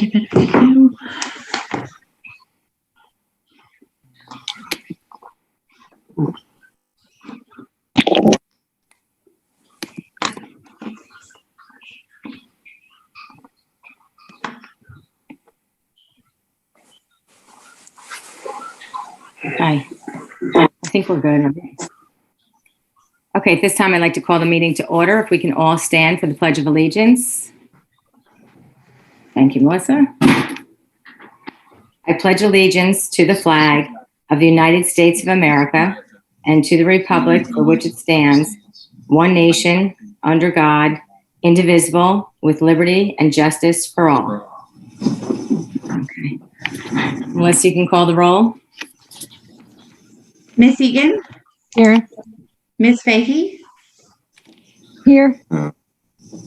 give it a few. Hi. I think we're good. Okay, at this time, I'd like to call the meeting to order. If we can all stand for the Pledge of Allegiance. Thank you, Melissa. I pledge allegiance to the flag of the United States of America and to the republic for which it stands, one nation, under God, indivisible, with liberty and justice for all. Okay. Melissa, you can call the roll. Miss Egan? Here. Miss Fahey? Here.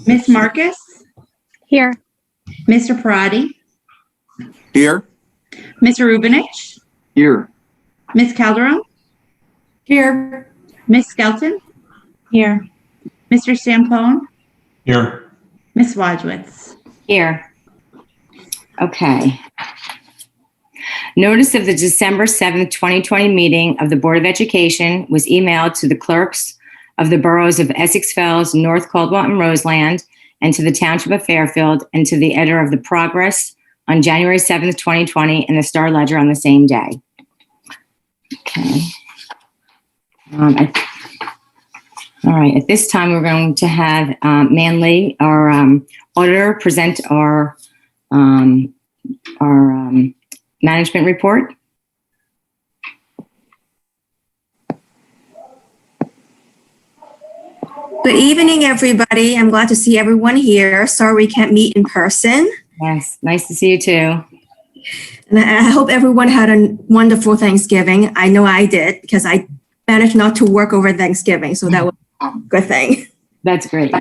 Miss Marcus? Here. Mr. Parati? Here. Mr. Rubinich? Here. Miss Calderon? Here. Miss Skelton? Here. Mr. Stampone? Here. Miss Wadsworth? Here. Okay. Notice of the December 7th, 2020 meeting of the Board of Education was emailed to the clerks of the boroughs of Essex Fells, North Caldwell, and Roseland, and to the Township of Fairfield, and to the editor of the Progress on January 7th, 2020, and the Star Ledger on the same day. Okay. All right, at this time, we're going to have Manley, our auditor, present our management report. Good evening, everybody. I'm glad to see everyone here. Sorry we can't meet in person. Yes, nice to see you too. And I hope everyone had a wonderful Thanksgiving. I know I did because I managed not to work over Thanksgiving. So that was a good thing. That's great.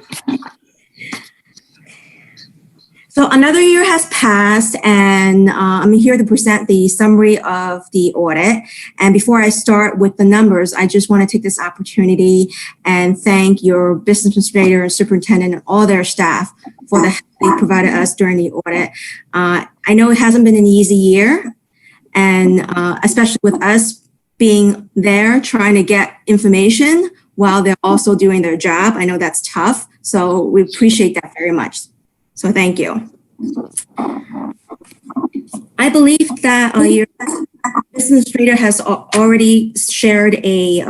So another year has passed, and I'm here to present the summary of the audit. And before I start with the numbers, I just want to take this opportunity and thank your business administrator and superintendent and all their staff for the help they provided us during the audit. I know it hasn't been an easy year, and especially with us being there trying to get information while they're also doing their job. I know that's tough, so we appreciate that very much. So thank you. I believe that your business administrator has already shared a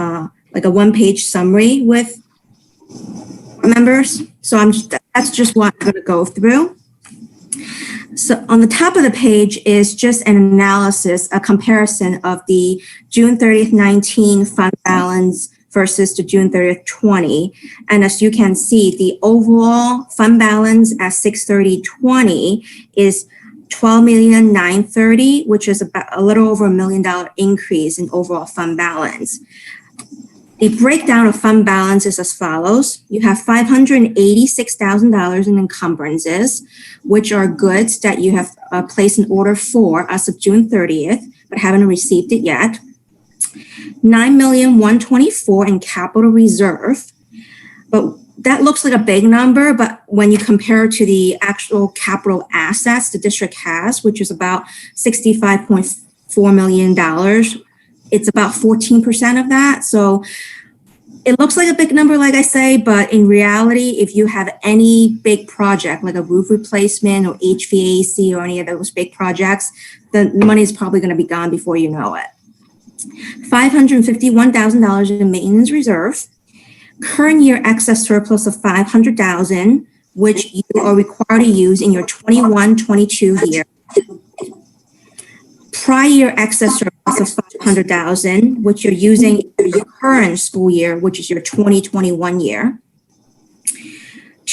one-page summary with members. So that's just what I'm going to go through. So on the top of the page is just an analysis, a comparison of the June 30th, 19 fund balance versus the June 30th, 20. And as you can see, the overall fund balance at 6/30/20 is $12,930,000, which is about a little over $1 million increase in overall fund balance. The breakdown of fund balance is as follows. You have $586,000 in encumbrances, which are goods that you have placed an order for as of June 30th, but haven't received it yet. $9,124,000 in capital reserve, but that looks like a big number, but when you compare it to the actual capital assets the district has, which is about $65.4 million, it's about 14% of that. So it looks like a big number, like I say, but in reality, if you have any big project, like a roof replacement or HVAC or any of those big projects, the money is probably going to be gone before you know it. $551,000 in maintenance reserve, current year excess surplus of $500,000, which you are required to use in your 21-22 year. Prior year excess surplus of $500,000, which you're using in your current school year, which is your 2021 year.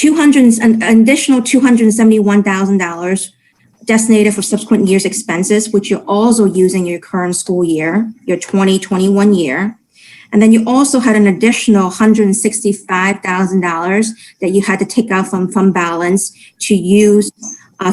An additional $271,000 designated for subsequent years' expenses, which you're also using your current school year, your 2021 year. And then you also had an additional $165,000 that you had to take out from fund balance to use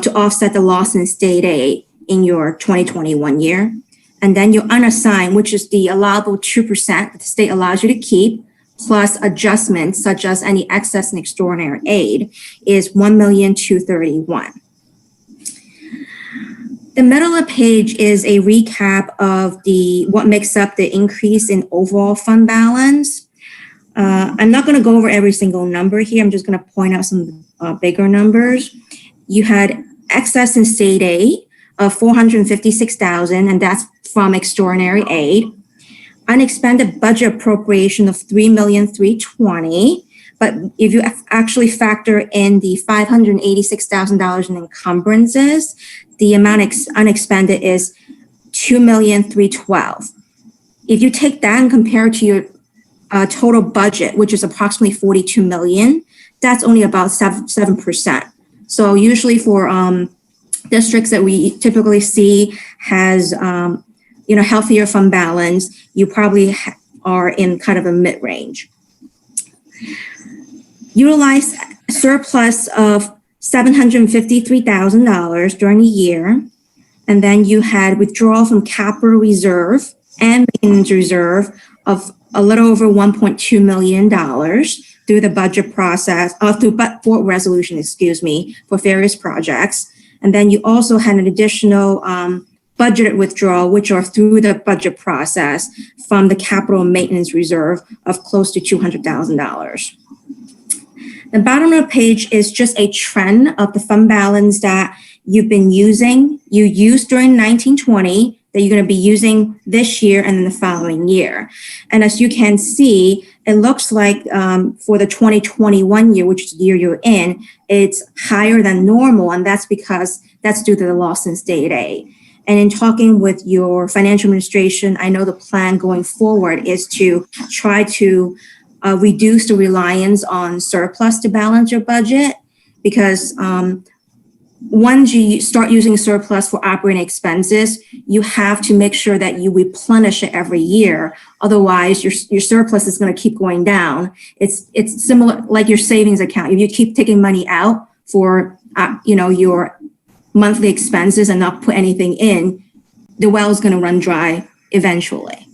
to offset the loss in state aid in your 2021 year. And then your unassigned, which is the allowable 2% that the state allows you to keep, plus adjustments such as any excess and extraordinary aid, is $1,231,000. The middle of the page is a recap of what makes up the increase in overall fund balance. I'm not going to go over every single number here. I'm just going to point out some bigger numbers. You had excess in state aid of $456,000, and that's from extraordinary aid. Unexpended budget appropriation of $3,320,000. But if you actually factor in the $586,000 in encumbrances, the amount unexpended is $2,312,000. If you take that and compare it to your total budget, which is approximately $42 million, that's only about 7%. So usually for districts that we typically see has healthier fund balance, you probably are in kind of a mid-range. Utilize surplus of $753,000 during the year, and then you had withdrawal from capital reserve and maintenance reserve of a little over $1.2 million through the budget process, through board resolution, for various projects. And then you also had an additional budgeted withdrawal, which are through the budget process from the capital maintenance reserve of close to $200,000. The bottom of the page is just a trend of the fund balance that you've been using, you used during 1920, that you're going to be using this year and then the following year. And as you can see, it looks like for the 2021 year, which is the year you're in, it's higher than normal, and that's because that's due to the loss in state aid. And in talking with your financial administration, I know the plan going forward is to try to reduce the reliance on surplus to balance your budget, because once you start using surplus for operating expenses, you have to make sure that you replenish it every year. Otherwise, your surplus is going to keep going down. It's similar like your savings account. If you keep taking money out for your monthly expenses and not put anything in, the well is going to run dry eventually.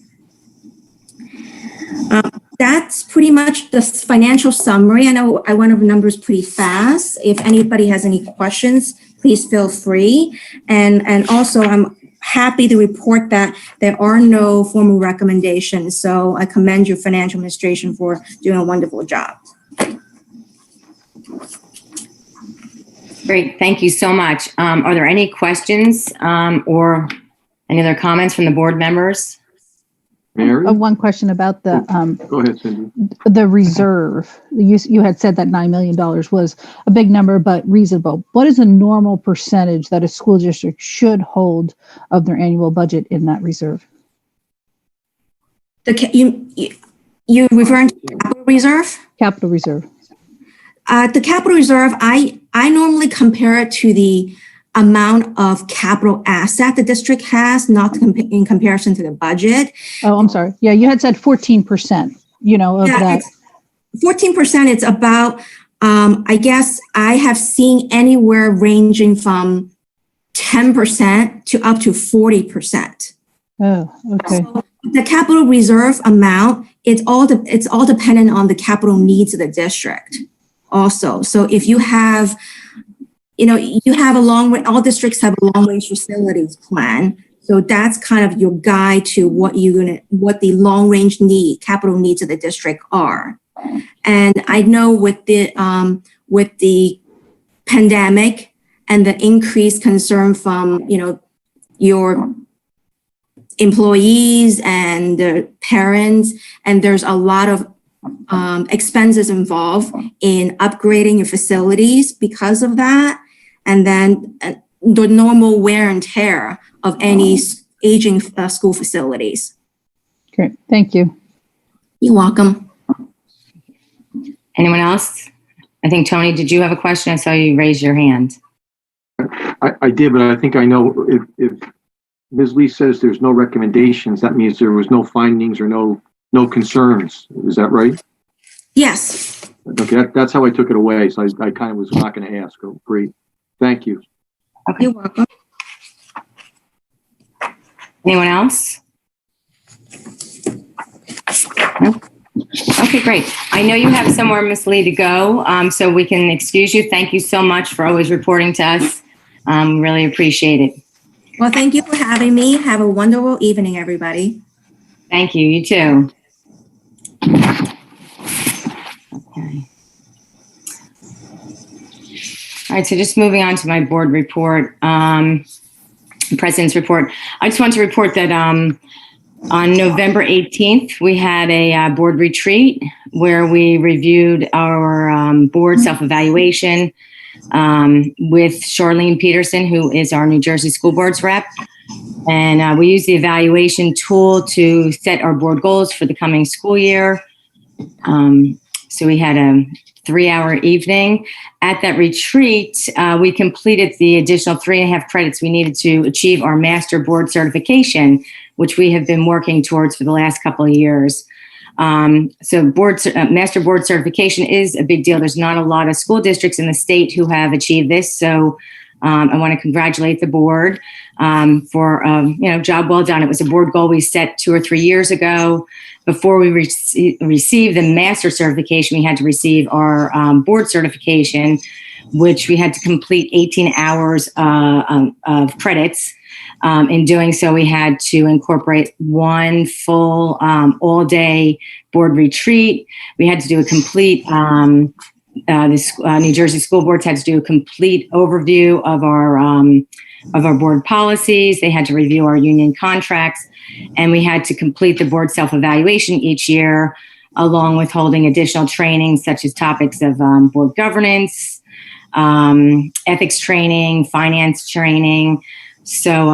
That's pretty much the financial summary. I know I went over numbers pretty fast. If anybody has any questions, please feel free. And also, I'm happy to report that there are no formal recommendations. So I commend your financial administration for doing a wonderful job. Great, thank you so much. Are there any questions or any other comments from the board members? Mary? One question about the Go ahead, Cindy. the reserve. You had said that $9 million was a big number, but reasonable. What is a normal percentage that a school district should hold of their annual budget in that reserve? You referring to capital reserve? Capital reserve. The capital reserve, I normally compare it to the amount of capital asset the district has, not in comparison to the budget. Oh, I'm sorry. Yeah, you had said 14%, of that. 14%, it's about, I guess I have seen anywhere ranging from 10% to up to 40%. Oh, okay. So the capital reserve amount, it's all dependent on the capital needs of the district also. So if you have, all districts have a long range facilities plan. So that's kind of your guide to what the long range capital needs of the district are. And I know with the pandemic and the increased concern from, your employees and the parents, and there's a lot of expenses involved in upgrading your facilities because of that. And then the normal wear and tear of any aging school facilities. Great. Thank you. You're welcome. Anyone else? I think, Tony, did you have a question? I saw you raise your hand. I did, but I think I know if Ms. Lee says there's no recommendations, that means there was no findings or no concerns. Is that right? Yes. Okay, that's how I took it away. So I kind of was not going to ask. Oh, great. Thank you. Okay. You're welcome. Anyone else? No? Okay, great. I know you have somewhere, Ms. Lee, to go, so we can excuse you. Thank you so much for always reporting to us. Really appreciate it. Well, thank you for having me. Have a wonderful evening, everybody. Thank you. You too. Okay. All right, so just moving on to my board report, President's report. I just want to report that on November 18th, we had a board retreat where we reviewed our board self-evaluation with Charlene Peterson, who is our New Jersey School Board's rep. And we used the evaluation tool to set our board goals for the coming school year. So we had a 3-hour evening. At that retreat, we completed the additional 3.5 credits we needed to achieve our master board certification, which we have been working towards for the last couple of years. So master board certification is a big deal. There's not a lot of school districts in the state who have achieved this. So I want to congratulate the board for job well done. It was a board goal we set 2 or 3 years ago. Before we received the master certification, we had to receive our board certification, which we had to complete 18 hours of credits. In doing so, we had to incorporate one full all-day board retreat. We had to do a complete, New Jersey School Boards had to do a complete overview of our board policies. They had to review our union contracts, and we had to complete the board self-evaluation each year, along with holding additional trainings such as topics of board governance, ethics training, finance training. So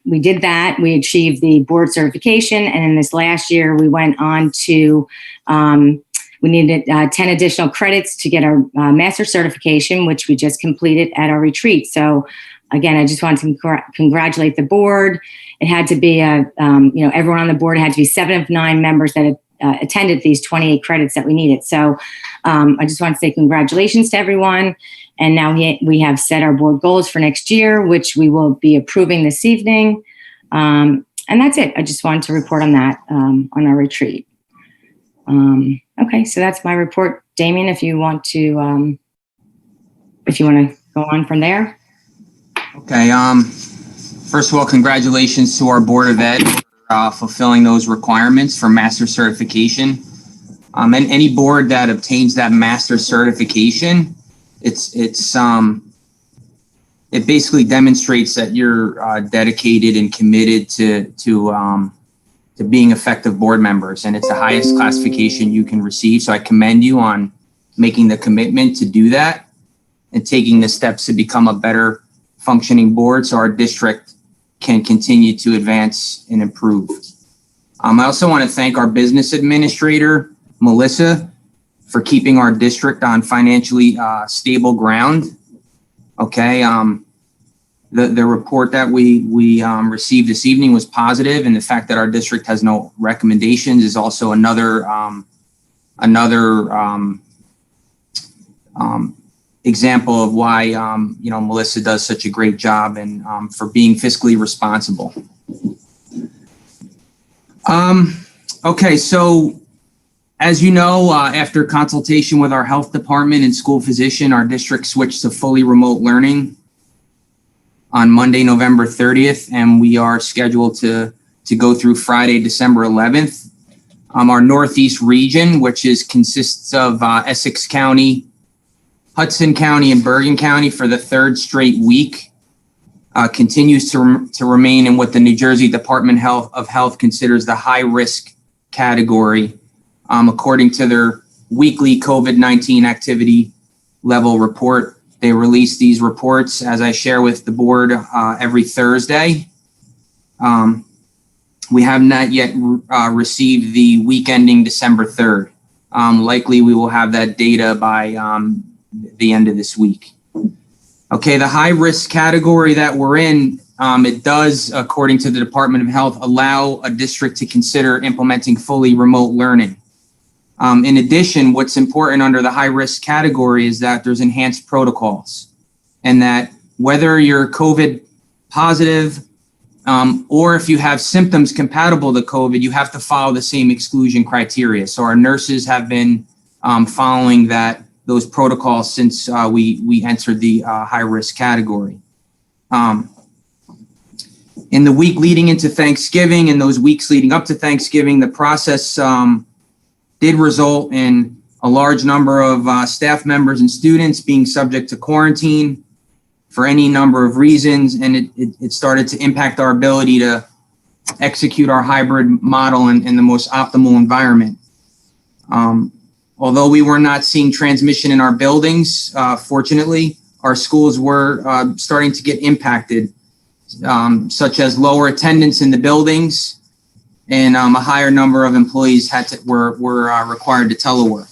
we did that. We achieved the board certification. And in this last year, we went on to, we needed 10 additional credits to get our master certification, which we just completed at our retreat. So again, I just want to congratulate the board. It had to be, everyone on the board had to be 7 of 9 members that had attended these 28 credits that we needed. So I just want to say congratulations to everyone. And now we have set our board goals for next year, which we will be approving this evening. And that's it. I just wanted to report on that on our retreat. Okay, so that's my report. Damien, if you want to go on from there. Okay. First of all, congratulations to our Board of Ed for fulfilling those requirements for master certification. And any board that obtains that master certification, it basically demonstrates that you're dedicated and committed to being effective board members, and it's the highest classification you can receive. So I commend you on making the commitment to do that and taking the steps to become a better functioning board so our district can continue to advance and improve. I also want to thank our business administrator, Melissa, for keeping our district on financially stable ground. Okay, the report that we received this evening was positive, and the fact that our district has no recommendations is also another example of why Melissa does such a great job and for being fiscally responsible. Okay, so as you know, after consultation with our health department and school physician, our district switched to fully remote learning on Monday, November 30th, and we are scheduled to go through Friday, December 11th. Our Northeast region, which consists of Essex County, Hudson County, and Bergen County for the 3rd straight week, continues to remain in what the New Jersey Department of Health considers the high-risk category, according to their weekly COVID-19 activity level report. They release these reports, as I share with the board, every Thursday. We have not yet received the week ending December 3rd. Likely we will have that data by the end of this week. Okay, the high risk category that we're in, it does, according to the Department of Health, allow a district to consider implementing fully remote learning. In addition, what's important under the high risk category is that there's enhanced protocols, and that whether you're COVID positive or if you have symptoms compatible to COVID, you have to follow the same exclusion criteria. So our nurses have been following those protocols since we entered the high risk category. In the week leading into Thanksgiving and those weeks leading up to Thanksgiving, the process did result in a large number of staff members and students being subject to quarantine for any number of reasons, and it started to impact our ability to execute our hybrid model in the most optimal environment. Although we were not seeing transmission in our buildings, fortunately, our schools were starting to get impacted, such as lower attendance in the buildings, and a higher number of employees were required to telework.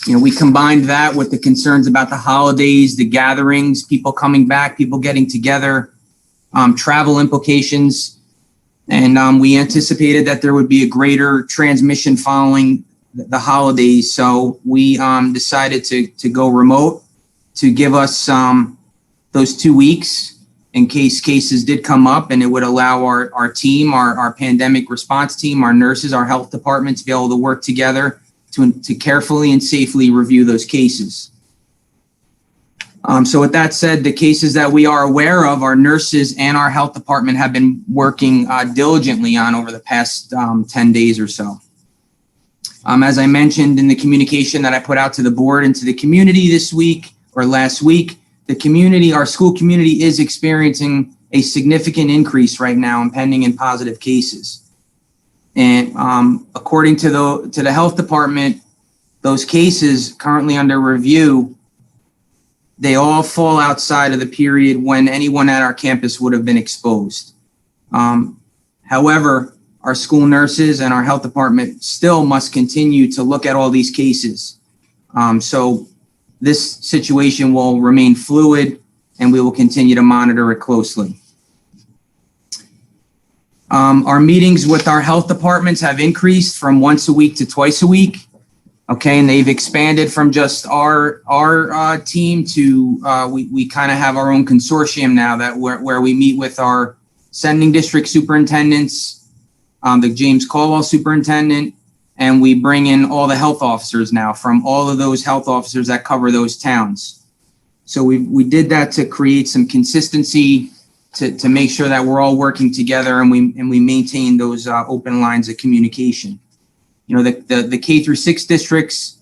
We combined that with the concerns about the holidays, the gatherings, people coming back, people getting together, travel implications, and we anticipated that there would be a greater transmission following the holidays. So we decided to go remote to give us those 2 weeks in case cases did come up, and it would allow our team, our pandemic response team, our nurses, our health department to be able to work together to carefully and safely review those cases. So with that said, the cases that we are aware of, our nurses and our health department have been working diligently on over the past 10 days or so. As I mentioned in the communication that I put out to the board and to the community this week or last week, our school community is experiencing a significant increase right now in pending and positive cases. And according to the health department, those cases currently under review, they all fall outside of the period when anyone at our campus would have been exposed. However, our school nurses and our health department still must continue to look at all these cases. So this situation will remain fluid, and we will continue to monitor it closely. Our meetings with our health departments have increased from once a week to twice a week. Okay, and they've expanded from just our team to we kind of have our own consortium now where we meet with our sending district superintendents, the James Caldwell superintendent, and we bring in all the health officers now from all of those health officers that cover those towns. So we did that to create some consistency, to make sure that we're all working together and we maintain those open lines of communication. The K through 6 districts,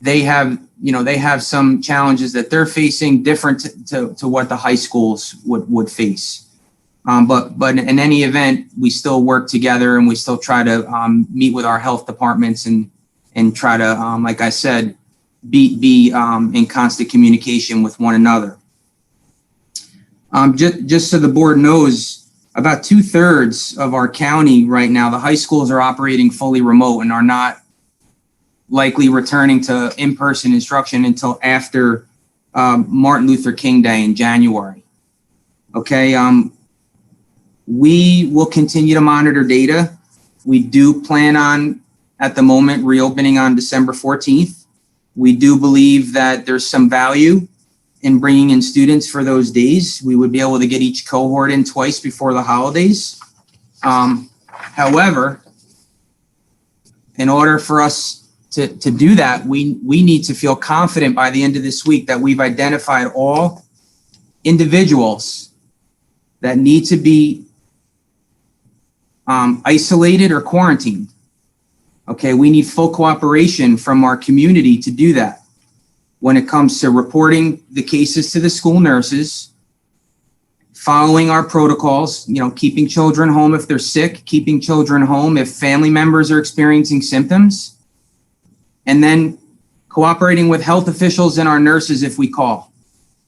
they have some challenges that they're facing different to what the high schools would face. But in any event, we still work together and we still try to meet with our health departments and try to, like I said, be in constant communication with one another. Just so the board knows, about 2/3 of our county right now, the high schools are operating fully remote and are not likely returning to in-person instruction until after Martin Luther King Day in January. Okay, we will continue to monitor data. We do plan on, at the moment, reopening on December 14th. We do believe that there's some value in bringing in students for those days. We would be able to get each cohort in twice before the holidays. However, in order for us to do that, we need to feel confident by the end of this week that we've identified all individuals that need to be isolated or quarantined. Okay, we need full cooperation from our community to do that. When it comes to reporting the cases to the school nurses, following our protocols, keeping children home if they're sick, keeping children home if family members are experiencing symptoms, and then cooperating with health officials and our nurses if we call.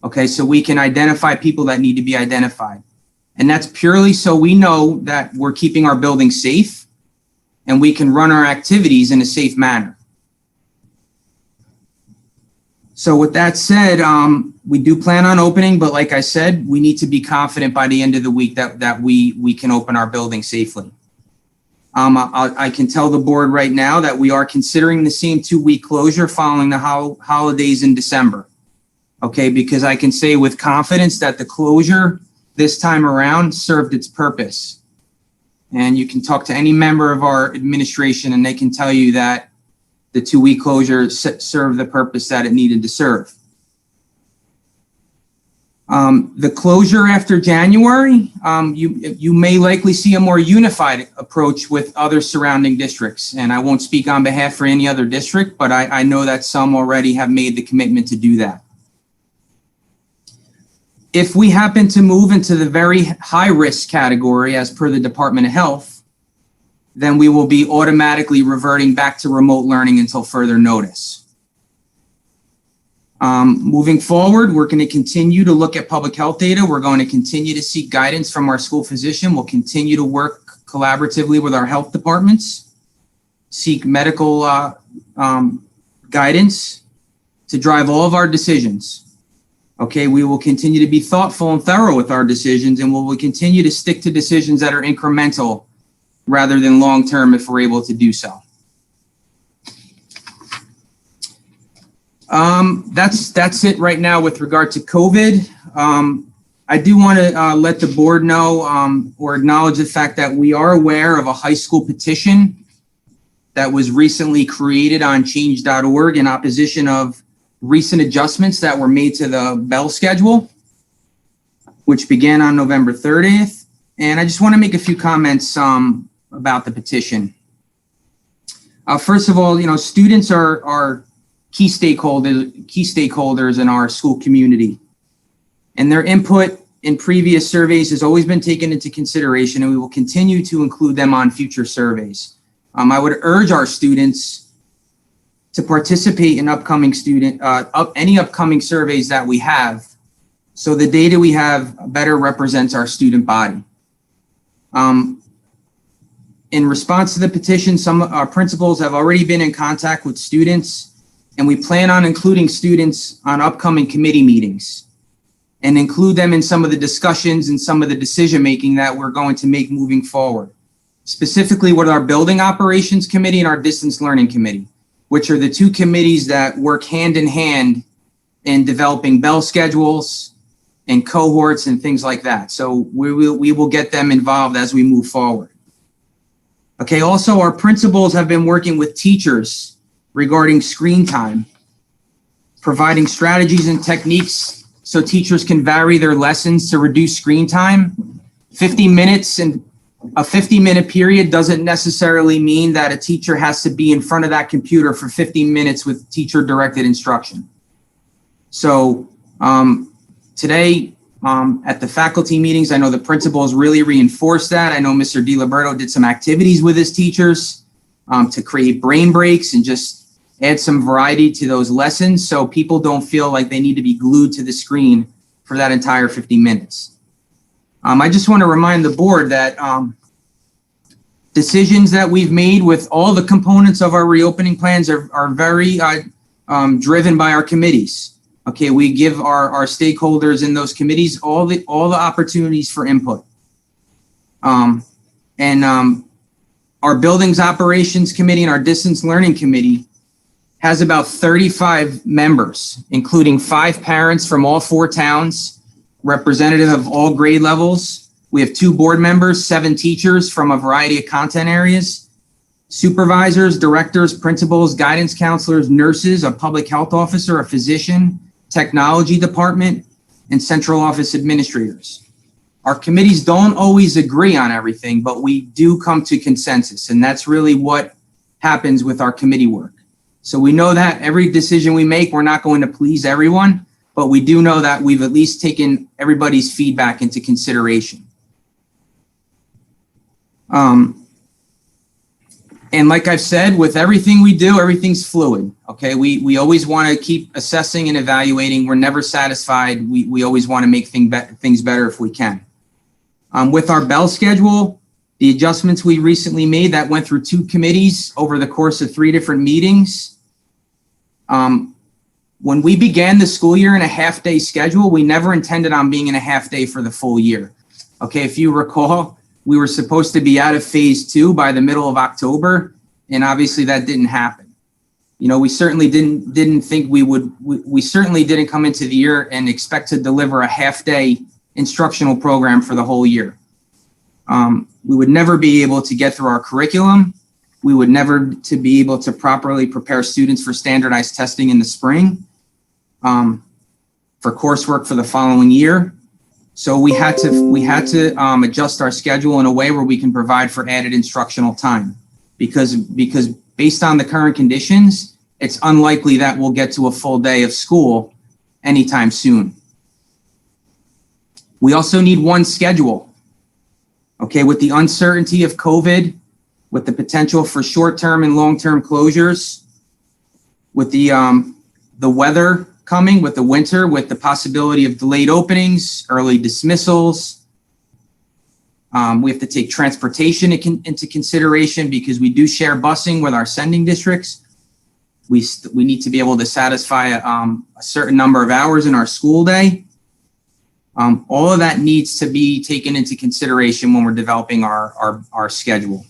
Okay, so we can identify people that need to be identified. And that's purely so we know that we're keeping our building safe and we can run our activities in a safe manner. So with that said, we do plan on opening, but like I said, we need to be confident by the end of the week that we can open our building safely. I can tell the board right now that we are considering the same 2-week closure following the holidays in December. Okay, because I can say with confidence that the closure this time around served its purpose. And you can talk to any member of our administration and they can tell you that the 2-week closure served the purpose that it needed to serve. The closure after January, you may likely see a more unified approach with other surrounding districts. And I won't speak on behalf for any other district, but I know that some already have made the commitment to do that. If we happen to move into the very high risk category as per the Department of Health, then we will be automatically reverting back to remote learning until further notice. Moving forward, we're going to continue to look at public health data. We're going to continue to seek guidance from our school physician. We'll continue to work collaboratively with our health departments, seek medical guidance to drive all of our decisions. Okay, we will continue to be thoughtful and thorough with our decisions, and we will continue to stick to decisions that are incremental rather than long-term if we're able to do so. That's it right now with regard to COVID. I do want to let the board know or acknowledge the fact that we are aware of a high school petition that was recently created on change.org in opposition of recent adjustments that were made to the bell schedule, which began on November 30th. And I just want to make a few comments about the petition. First of all, students are key stakeholders in our school community, and their input in previous surveys has always been taken into consideration, and we will continue to include them on future surveys. I would urge our students to participate in any upcoming surveys that we have, so the data we have better represents our student body. In response to the petition, some of our principals have already been in contact with students, and we plan on including students on upcoming committee meetings and include them in some of the discussions and some of the decision-making that we're going to make moving forward, specifically with our building operations committee and our distance learning committee, which are the two committees that work hand in hand in developing bell schedules and cohorts and things like that. So we will get them involved as we move forward. Okay, also our principals have been working with teachers regarding screen time, providing strategies and techniques so teachers can vary their lessons to reduce screen time. 50 minutes and a 50-minute period doesn't necessarily mean that a teacher has to be in front of that computer for 50 minutes with teacher-directed instruction. So today at the faculty meetings, I know the principals really reinforced that. I know Mr. DiLiberto did some activities with his teachers to create brain breaks and just add some variety to those lessons so people don't feel like they need to be glued to the screen for that entire 50 minutes. I just want to remind the board that decisions that we've made with all the components of our reopening plans are very driven by our committees. Okay, we give our stakeholders in those committees all the opportunities for input. Our buildings operations committee and our distance learning committee has about 35 members, including 5 parents from all 4 towns, representative of all grade levels. We have 2 board members, 7 teachers from a variety of content areas, supervisors, directors, principals, guidance counselors, nurses, a public health officer, a physician, technology department, and central office administrators. Our committees don't always agree on everything, but we do come to consensus, and that's really what happens with our committee work. So we know that every decision we make, we're not going to please everyone, but we do know that we've at least taken everybody's feedback into consideration. And like I've said, with everything we do, everything's fluid. Okay, we always want to keep assessing and evaluating. We're never satisfied. We always want to make things better if we can. With our bell schedule, the adjustments we recently made that went through 2 committees over the course of 3 different meetings. When we began the school year in a half-day schedule, we never intended on being in a half-day for the full year. Okay, if you recall, we were supposed to be out of phase 2 by the middle of October, and obviously that didn't happen. We certainly didn't think we would. We certainly didn't come into the year and expect to deliver a half-day instructional program for the whole year. We would never be able to get through our curriculum. We would never to be able to properly prepare students for standardized testing in the spring. for coursework for the following year. So we had to adjust our schedule in a way where we can provide for added instructional time because based on the current conditions, it's unlikely that we'll get to a full day of school anytime soon. We also need one schedule. Okay, with the uncertainty of COVID, with the potential for short-term and long-term closures, with the weather coming, with the winter, with the possibility of delayed openings, early dismissals. We have to take transportation into consideration because we do share busing with our sending districts. We need to be able to satisfy a certain number of hours in our school day. All of that needs to be taken into consideration when we're developing our schedule.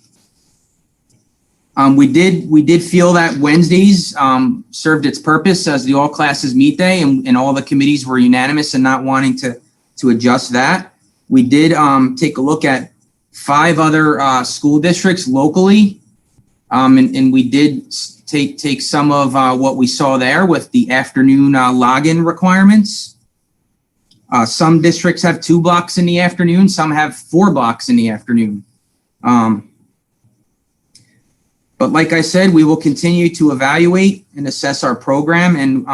We did feel that Wednesdays served its purpose as the all classes meet day, and all the committees were unanimous in not wanting to adjust that. We did take a look at 5 other school districts locally, and we did take some of what we saw there with the afternoon login requirements. Some districts have 2 blocks in the afternoon, some have 4 blocks in the afternoon. But like I said, we will continue to evaluate and assess our program, and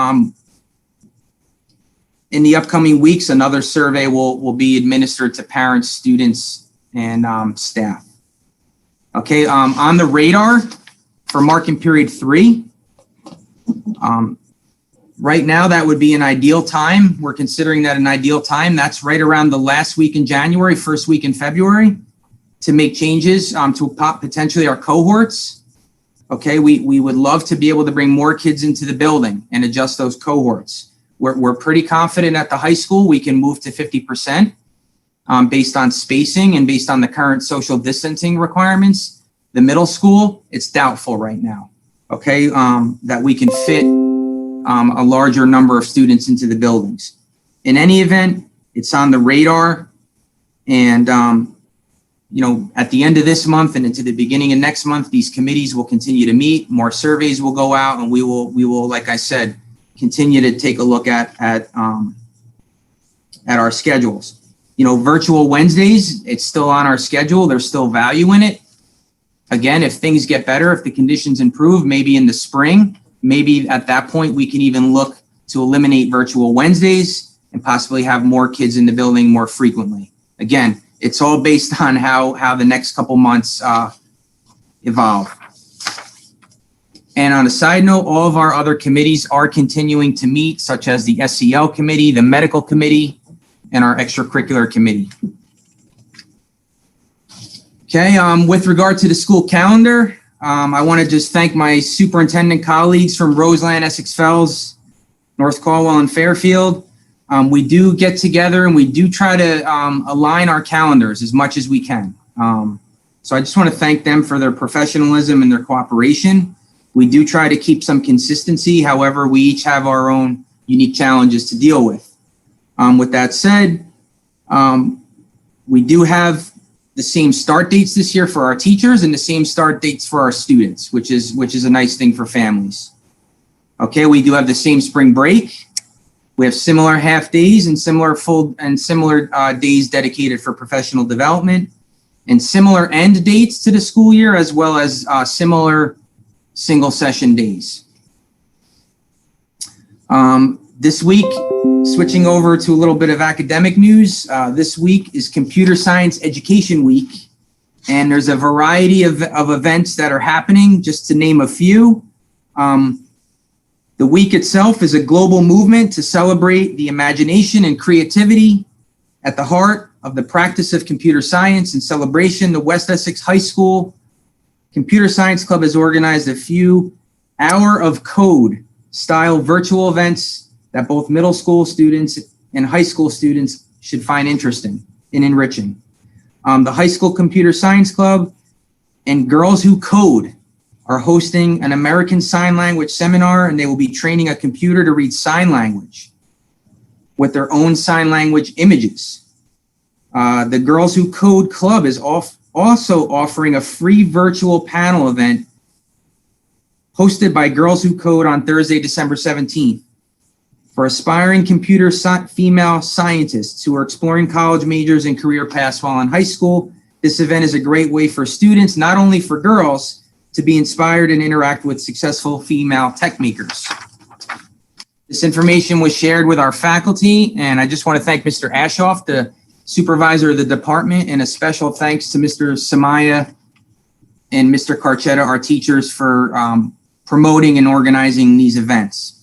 in the upcoming weeks, another survey will be administered to parents, students, and staff. Okay, on the radar for marking period 3, right now that would be an ideal time. We're considering that an ideal time. That's right around the last week in January, first week in February, to make changes to potentially our cohorts. Okay, we would love to be able to bring more kids into the building and adjust those cohorts. We're pretty confident at the high school we can move to 50% based on spacing and based on the current social distancing requirements. The middle school, it's doubtful right now, okay, that we can fit a larger number of students into the buildings. In any event, it's on the radar, and at the end of this month and into the beginning of next month, these committees will continue to meet, more surveys will go out, and we will, like I said, continue to take a look at our schedules. Virtual Wednesdays, it's still on our schedule. There's still value in it. Again, if things get better, if the conditions improve, maybe in the spring, maybe at that point, we can even look to eliminate virtual Wednesdays and possibly have more kids in the building more frequently. Again, it's all based on how the next couple months evolve. And on a side note, all of our other committees are continuing to meet, such as the SEL committee, the medical committee, and our extracurricular committee. Okay, with regard to the school calendar, I want to just thank my superintendent colleagues from Roseland, Essex Fells, North Caldwell, and Fairfield. We do get together and we do try to align our calendars as much as we can. So I just want to thank them for their professionalism and their cooperation. We do try to keep some consistency. However, we each have our own unique challenges to deal with. With that said, we do have the same start dates this year for our teachers and the same start dates for our students, which is a nice thing for families. Okay, we do have the same spring break. We have similar half days and similar days dedicated for professional development, and similar end dates to the school year, as well as similar single session days. This week, switching over to a little bit of academic news, this week is Computer Science Education Week, and there's a variety of events that are happening, just to name a few. The week itself is a global movement to celebrate the imagination and creativity at the heart of the practice of computer science. In celebration, the West Essex High School Computer Science Club has organized a few Hour of Code style virtual events that both middle school students and high school students should find interesting and enriching. The High School Computer Science Club and Girls Who Code are hosting an American Sign Language seminar, and they will be training a computer to read sign language with their own sign language images. The Girls Who Code Club is also offering a free virtual panel event hosted by Girls Who Code on Thursday, December 17th for aspiring female scientists who are exploring college majors and career paths while in high school. This event is a great way for students, not only for girls, to be inspired and interact with successful female tech makers. This information was shared with our faculty, and I just want to thank Mr. Ashoff, the supervisor of the department, and a special thanks to Mr. Samaya and Mr. Carchetta, our teachers, for promoting and organizing these events.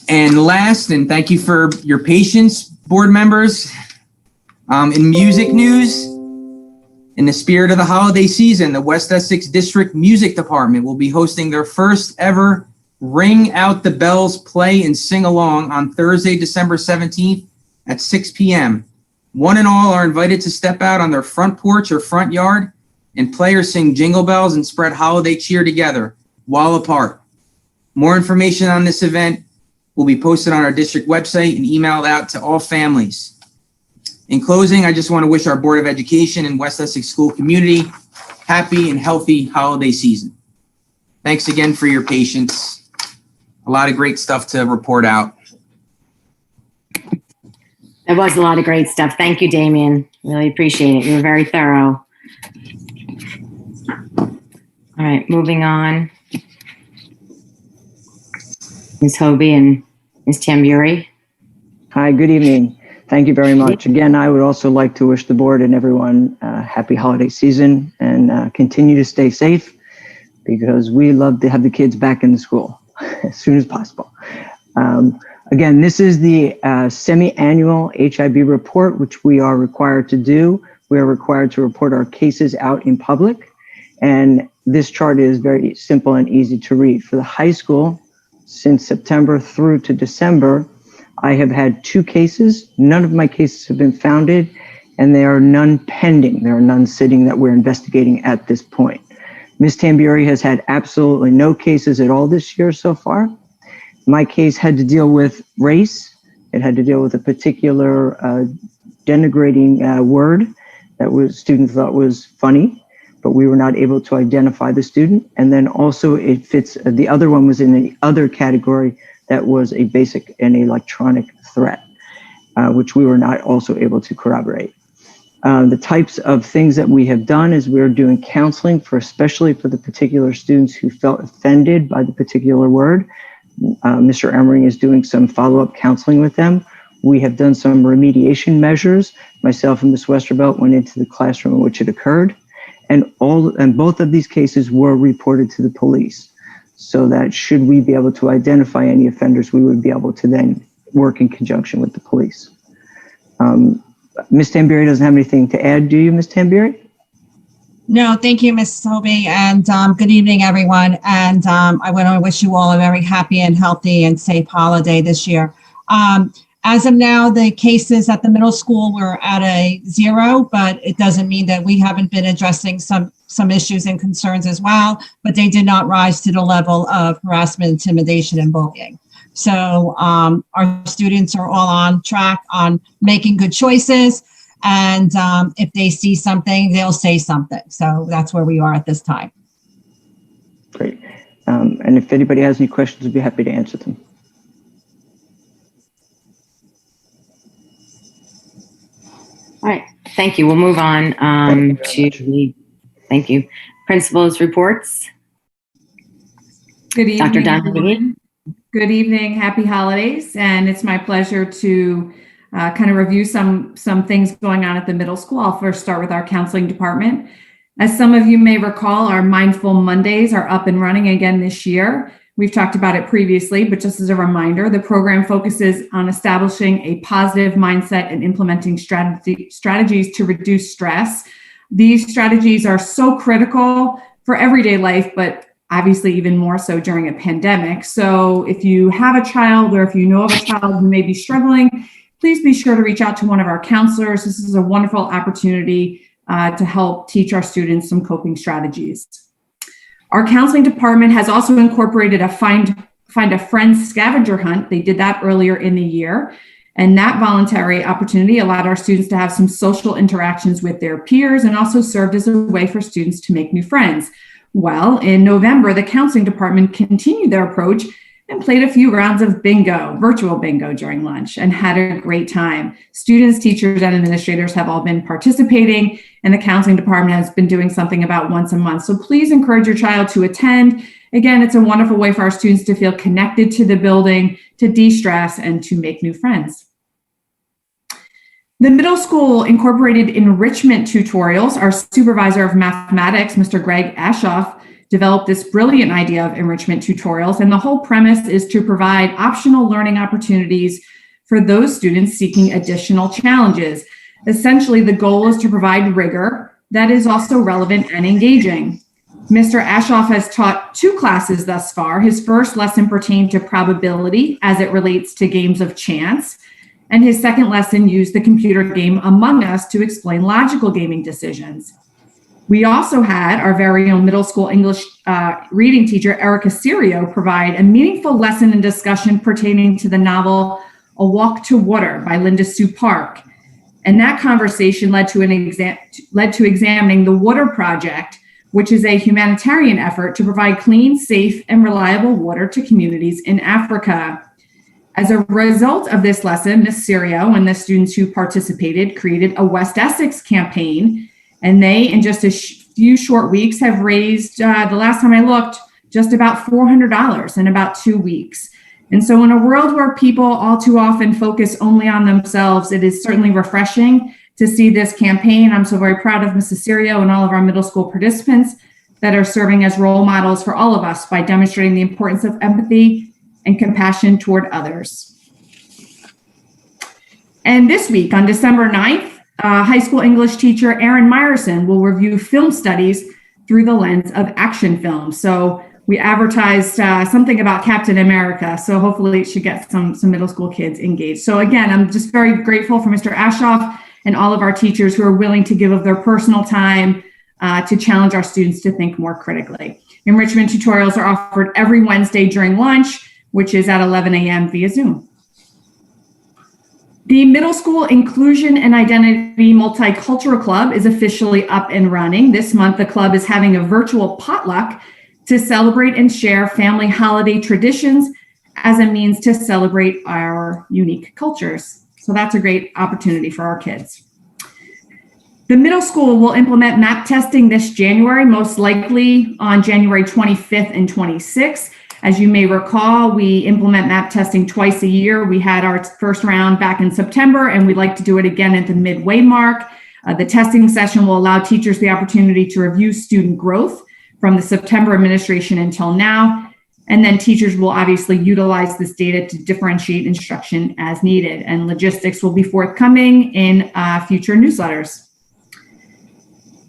And last, and thank you for your patience, board members. In music news, in the spirit of the holiday season, the West Essex District Music Department will be hosting their first ever Ring Out the Bells play and sing along on Thursday, December 17th at 6 p.m. One and all are invited to step out on their front porch or front yard and play or sing jingle bells and spread holiday cheer together while apart. More information on this event will be posted on our district website and emailed out to all families. In closing, I just want to wish our Board of Education and West Essex school community happy and healthy holiday season. Thanks again for your patience. A lot of great stuff to report out. That was a lot of great stuff. Thank you, Damien. Really appreciate it. You were very thorough. All right, moving on. Ms. Hobie and Ms. Tamburi. Hi, good evening. Thank you very much. Again, I would also like to wish the board and everyone a happy holiday season and continue to stay safe because we love to have the kids back in the school as soon as possible. Again, this is the semi-annual HIV report, which we are required to do. We are required to report our cases out in public. And this chart is very simple and easy to read. For the high school, since September through to December, I have had 2 cases. None of my cases have been founded, and there are none pending. There are none sitting that we're investigating at this point. Ms. Tamburi has had absolutely no cases at all this year so far. My case had to deal with race. It had to deal with a particular denigrating word that students thought was funny, but we were not able to identify the student. And then also it fits, the other one was in the other category that was a basic and electronic threat, which we were not also able to corroborate. The types of things that we have done is we're doing counseling especially for the particular students who felt offended by the particular word. Mr. Emmering is doing some follow-up counseling with them. We have done some remediation measures. Myself and Ms. Westervelt went into the classroom in which it occurred, and both of these cases were reported to the police, so that should we be able to identify any offenders, we would be able to then work in conjunction with the police. Ms. Tamburi doesn't have anything to add, do you, Ms. Tamburi? No, thank you, Ms. Hobie, and good evening, everyone. And I want to wish you all a very happy and healthy and safe holiday this year. As of now, the cases at the middle school were at a 0, but it doesn't mean that we haven't been addressing some issues and concerns as well, but they did not rise to the level of harassment, intimidation, and bullying. So our students are all on track on making good choices. And if they see something, they'll say something. So that's where we are at this time. Great. And if anybody has any questions, I'd be happy to answer them. All right, thank you. We'll move on thank you. Principals reports. Good evening. Dr. Dunn. Good evening. Happy holidays. And it's my pleasure to kind of review some things going on at the middle school. I'll first start with our counseling department. As some of you may recall, our Mindful Mondays are up and running again this year. We've talked about it previously, but just as a reminder, the program focuses on establishing a positive mindset and implementing strategies to reduce stress. These strategies are so critical for everyday life, but obviously even more so during a pandemic. So if you have a child or if you know of a child who may be struggling, please be sure to reach out to one of our counselors. This is a wonderful opportunity to help teach our students some coping strategies. Our counseling department has also incorporated a Find a Friend scavenger hunt. They did that earlier in the year. And that voluntary opportunity allowed our students to have some social interactions with their peers and also served as a way for students to make new friends. Well, in November, the counseling department continued their approach and played a few rounds of bingo, virtual bingo during lunch, and had a great time. Students, teachers, and administrators have all been participating, and the counseling department has been doing something about once a month. So please encourage your child to attend. Again, it's a wonderful way for our students to feel connected to the building, to de-stress, and to make new friends. The middle school incorporated enrichment tutorials. Our supervisor of mathematics, Mr. Greg Ashoff, developed this brilliant idea of enrichment tutorials. And the whole premise is to provide optional learning opportunities for those students seeking additional challenges. Essentially, the goal is to provide rigor that is also relevant and engaging. Mr. Ashoff has taught 2 classes thus far. His first lesson pertained to probability as it relates to games of chance. And his second lesson used the computer game Among Us to explain logical gaming decisions. We also had our very own middle school English reading teacher, Erica Serio, provide a meaningful lesson and discussion pertaining to the novel A Walk to Water by Linda Sue Park. And that conversation led to examining the Water Project, which is a humanitarian effort to provide clean, safe, and reliable water to communities in Africa. As a result of this lesson, Ms. Serio and the students who participated created a West Essex campaign, and they, in just a few short weeks, have raised, the last time I looked, just about $400 in about 2 weeks. And so in a world where people all too often focus only on themselves, it is certainly refreshing to see this campaign. I'm so very proud of Mrs. Serio and all of our middle school participants that are serving as role models for all of us by demonstrating the importance of empathy and compassion toward others. And this week, on December 9th, high school English teacher Erin Meyerson will review film studies through the lens of action films. So we advertised something about Captain America, so hopefully it should get some middle school kids engaged. So again, I'm just very grateful for Mr. Ashoff and all of our teachers who are willing to give of their personal time to challenge our students to think more critically. Enrichment tutorials are offered every Wednesday during lunch, which is at 11 a.m. via Zoom. The Middle School Inclusion and Identity Multicultural Club is officially up and running. This month, the club is having a virtual potluck to celebrate and share family holiday traditions as a means to celebrate our unique cultures. So that's a great opportunity for our kids. The middle school will implement MAP testing this January, most likely on January 25th and 26th. As you may recall, we implement MAP testing twice a year. We had our first round back in September, and we'd like to do it again at the midway mark. The testing session will allow teachers the opportunity to review student growth from the September administration until now. And then teachers will obviously utilize this data to differentiate instruction as needed. And logistics will be forthcoming in future newsletters.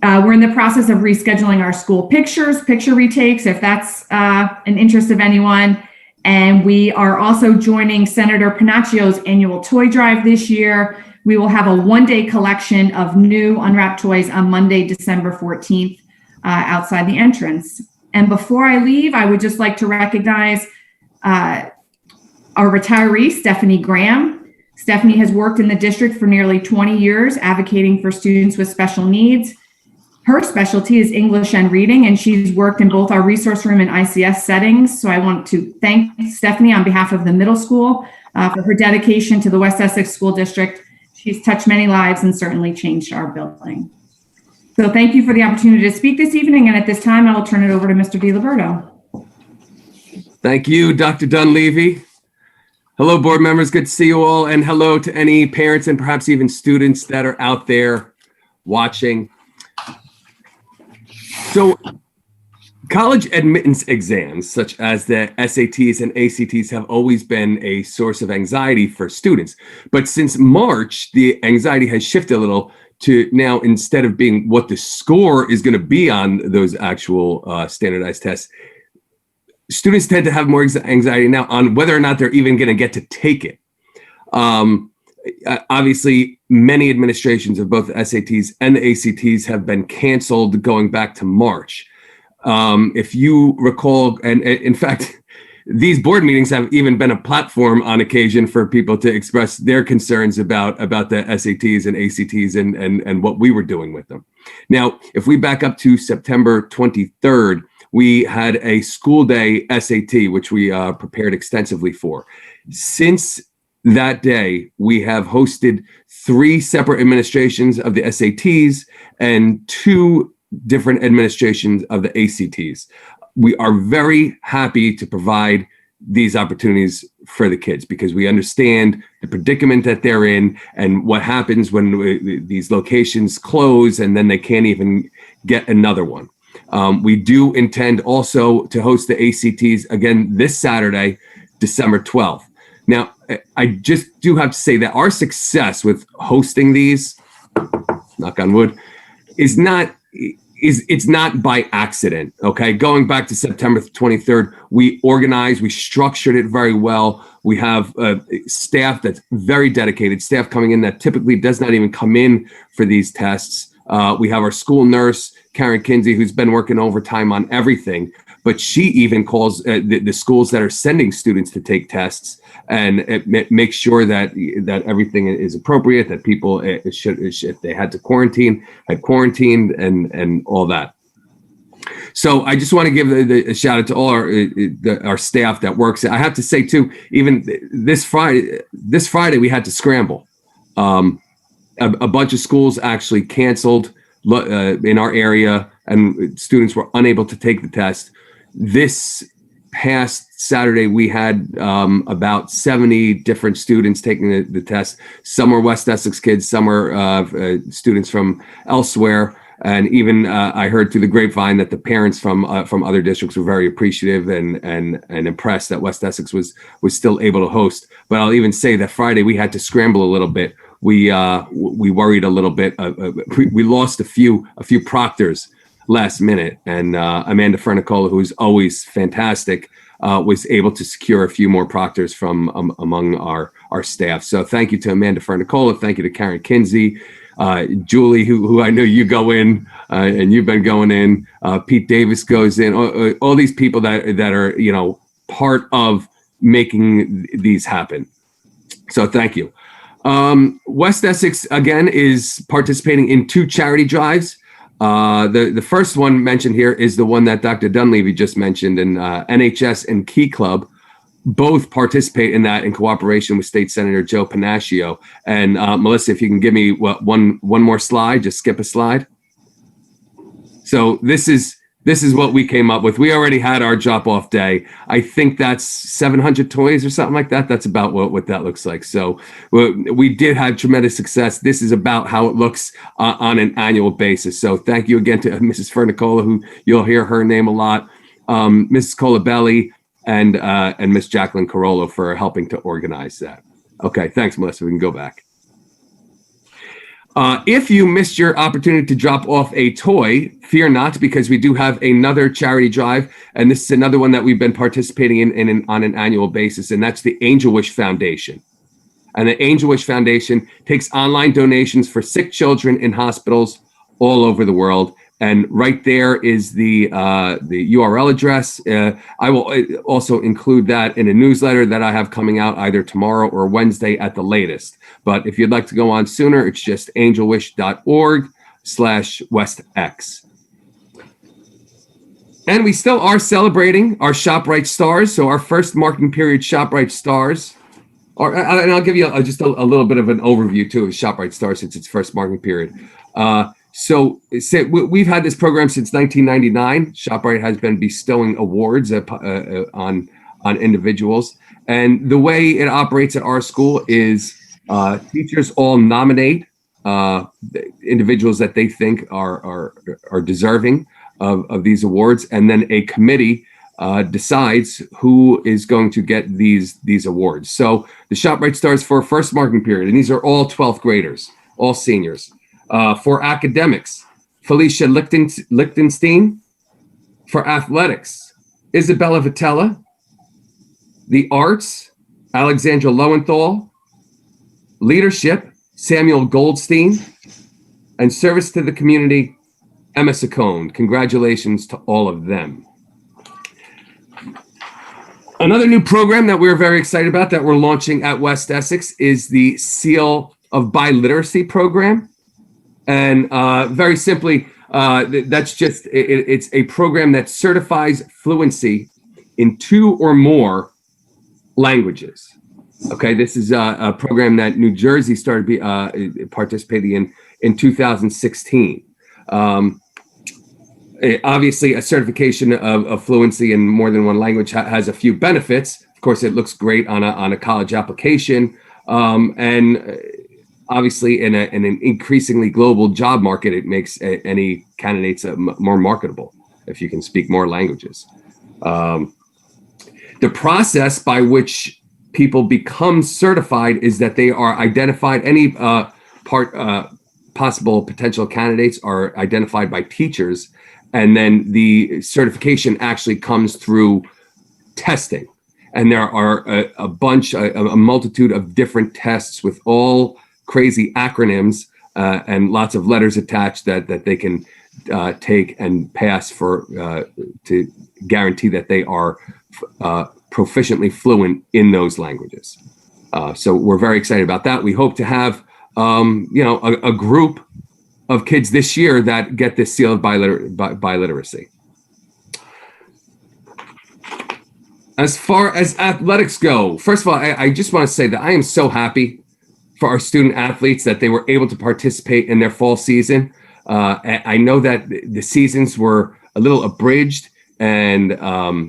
We're in the process of rescheduling our school picture retakes, if that's an interest of anyone. And we are also joining Senator Panaccio's annual toy drive this year. We will have a one-day collection of new unwrapped toys on Monday, December 14th, outside the entrance. And before I leave, I would just like to recognize our retiree, Stephanie Graham. Stephanie has worked in the district for nearly 20 years, advocating for students with special needs. Her specialty is English and reading, and she's worked in both our resource room and ICS settings. So I want to thank Stephanie on behalf of the middle school for her dedication to the West Essex School District. She's touched many lives and certainly changed our building. So thank you for the opportunity to speak this evening. And at this time, I will turn it over to Mr. DiLiberto. Thank you, Dr. Dunleavy. Hello, board members. Good to see you all. And hello to any parents and perhaps even students that are out there watching. So college admittance exams, such as the SATs and ACTs, have always been a source of anxiety for students. But since March, the anxiety has shifted a little to now, instead of being what the score is going to be on those actual standardized tests, students tend to have more anxiety now on whether or not they're even going to get to take it. Obviously, many administrations of both the SATs and the ACTs have been canceled going back to March. If you recall, and in fact, these board meetings have even been a platform on occasion for people to express their concerns about the SATs and ACTs and what we were doing with them. Now, if we back up to September 23rd, we had a school day SAT, which we prepared extensively for. Since that day, we have hosted 3 separate administrations of the SATs and 2 different administrations of the ACTs. We are very happy to provide these opportunities for the kids because we understand the predicament that they're in and what happens when these locations close and then they can't even get another one. We do intend also to host the ACTs again this Saturday, December 12th. Now, I just do have to say that our success with hosting these, knock on wood, it's not by accident, okay? Going back to September 23rd, we organized, we structured it very well. We have staff that's very dedicated, staff coming in that typically does not even come in for these tests. We have our school nurse, Karen Kinsey, who's been working overtime on everything, but she even calls the schools that are sending students to take tests and make sure that everything is appropriate, that people should, if they had to quarantine, had quarantined and all that. So I just want to give a shout out to all our staff that works. I have to say too, even this Friday we had to scramble. A bunch of schools actually canceled in our area and students were unable to take the test. This past Saturday, we had about 70 different students taking the test. Some were West Essex kids, some were students from elsewhere. And even I heard through the grapevine that the parents from other districts were very appreciative and impressed that West Essex was still able to host. But I'll even say that Friday we had to scramble a little bit. We worried a little bit. We lost a few proctors last minute, and Amanda Fernicola, who is always fantastic, was able to secure a few more proctors from among our staff. So thank you to Amanda Fernicola. Thank you to Karen Kinsey, Julie, who I know you go in and you've been going in. Pete Davis goes in. All these people that are part of making these happen. So thank you. West Essex again is participating in 2 charity drives. The first one mentioned here is the one that Dr. Dunleavy just mentioned, and NHS and Key Club both participate in that in cooperation with State Senator Joe Panaccio. And Melissa, if you can give me one more slide, just skip a slide. So this is what we came up with. We already had our drop-off day. I think that's 700 toys or something like that. That's about what that looks like. So we did have tremendous success. This is about how it looks on an annual basis. So thank you again to Mrs. Fernicola, who you'll hear her name a lot, Mrs. Colabelli, and Miss Jacqueline Carollo for helping to organize that. Okay, thanks, Melissa. We can go back. If you missed your opportunity to drop off a toy, fear not, because we do have another charity drive, and this is another one that we've been participating in on an annual basis, and that's the Angel Wish Foundation. And the Angel Wish Foundation takes online donations for sick children in hospitals all over the world. And right there is the URL address. I will also include that in a newsletter that I have coming out either tomorrow or Wednesday at the latest. But if you'd like to go on sooner, it's just angelwish.org/WestX. And we still are celebrating our ShopRite stars. So our first marking period ShopRite stars. And I'll give you just a little bit of an overview too of ShopRite stars since it's first marking period. So we've had this program since 1999. ShopRite has been bestowing awards on individuals. And the way it operates at our school is teachers all nominate individuals that they think are deserving of these awards. And then a committee decides who is going to get these awards. So the ShopRite stars for first marking period, and these are all 12th graders, all seniors. For academics, Felicia Lichtenstein. For athletics, Isabella Vitella. The arts, Alexandra Lowenthal. Leadership, Samuel Goldstein. And service to the community, Emma Saccone. Congratulations to all of them. Another new program that we're very excited about that we're launching at West Essex is the Seal of Biliteracy program. And very simply, That's just, it's a program that certifies fluency in 2 or more languages. Okay, this is a program that New Jersey started participating in 2016. Obviously, a certification of fluency in more than one language has a few benefits. Of course, it looks great on a college application, and obviously, in an increasingly global job market, it makes any candidates more marketable if you can speak more languages. The process by which people become certified is that they are identified. Any possible potential candidates are identified by teachers, and then the certification actually comes through testing. And there are a multitude of different tests with all crazy acronyms and lots of letters attached that they can take and pass to guarantee that they are proficiently fluent in those languages. So we're very excited about that. We hope to have a group of kids this year that get this seal of biliteracy. As far as athletics go, first of all, I just want to say that I am so happy for our student athletes that they were able to participate in their fall season. I know that the seasons were a little abridged and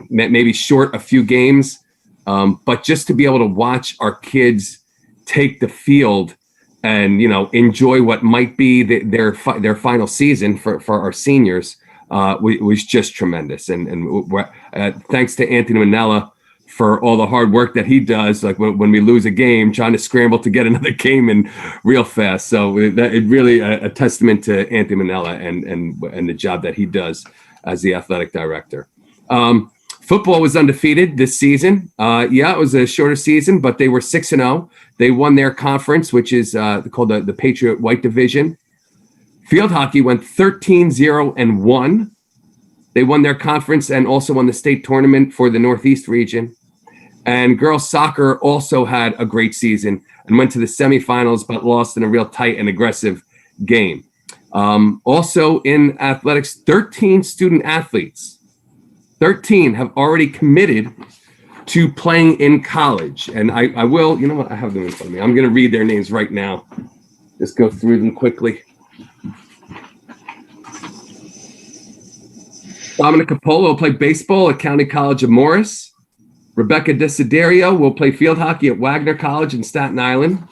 maybe short a few games, but just to be able to watch our kids take the field and enjoy what might be their final season for our seniors was just tremendous. And thanks to Anthony Manella for all the hard work that he does, like when we lose a game, trying to scramble to get another game in real fast. So it really a testament to Anthony Manella and the job that he does as the athletic director. Football was undefeated this season. It was a shorter season, but they were 6-0. They won their conference, which is called the Patriot White Division. Field hockey went 13-0-1. They won their conference and also won the state tournament for the Northeast region. And girls soccer also had a great season and went to the semifinals, but lost in a real tight and aggressive game. Also in athletics, 13 student athletes, 13 have already committed to playing in college. And I will, you know what, I have them in front of me. I'm going to read their names right now. Just go through them quickly. Dominic Capola will play baseball at County College of Morris. Rebecca Desiderio will play field hockey at Wagner College in Staten Island.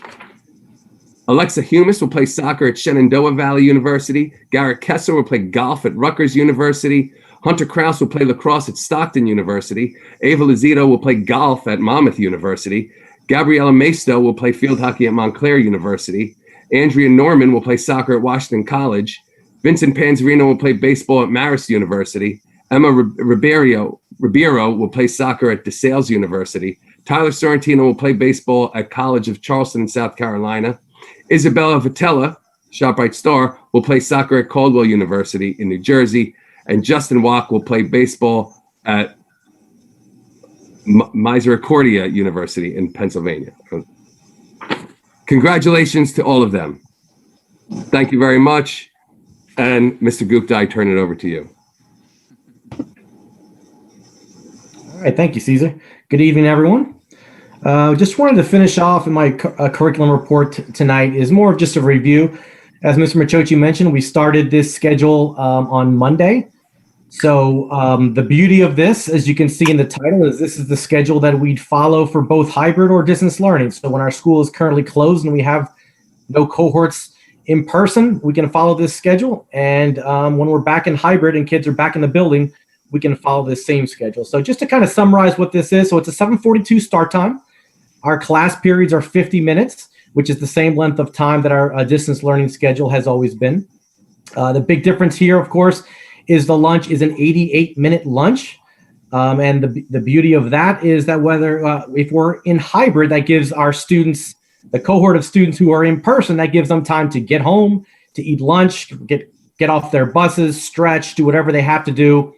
Alexa Humus will play soccer at Shenandoah Valley University. Garrett Kessler will play golf at Rutgers University. Hunter Krause will play lacrosse at Stockton University. Ava Lozito will play golf at Monmouth University. Gabriella Maisto will play field hockey at Montclair University. Andrea Norman will play soccer at Washington College. Vincent Panzerino will play baseball at Marist University. Emma Ribeiro will play soccer at DeSales University. Tyler Sorrentino will play baseball at College of Charleston in South Carolina. Isabella Vitella, ShopRite star, will play soccer at Caldwell University in New Jersey. And Justin Wack will play baseball at Misericordia University in Pennsylvania. Congratulations to all of them. Thank you very much. And Mr. Gupta, I turn it over to you. All right, thank you, Caesar. Good evening, everyone. Just wanted to finish off in my curriculum report tonight is more of just a review. As Mr. Machochi mentioned, we started this schedule on Monday. So the beauty of this, as you can see in the title, is this is the schedule that we'd follow for both hybrid or distance learning. So when our school is currently closed and we have no cohorts in person, we can follow this schedule. And when we're back in hybrid and kids are back in the building, we can follow this same schedule. So just to kind of summarize what this is, so it's a 7:42 start time. Our class periods are 50 minutes, which is the same length of time that our distance learning schedule has always been. The big difference here, of course, is the lunch is an 88-minute lunch. And the beauty of that is that if we're in hybrid, that gives our students, the cohort of students who are in person, that gives them time to get home, to eat lunch, get off their buses, stretch, do whatever they have to do,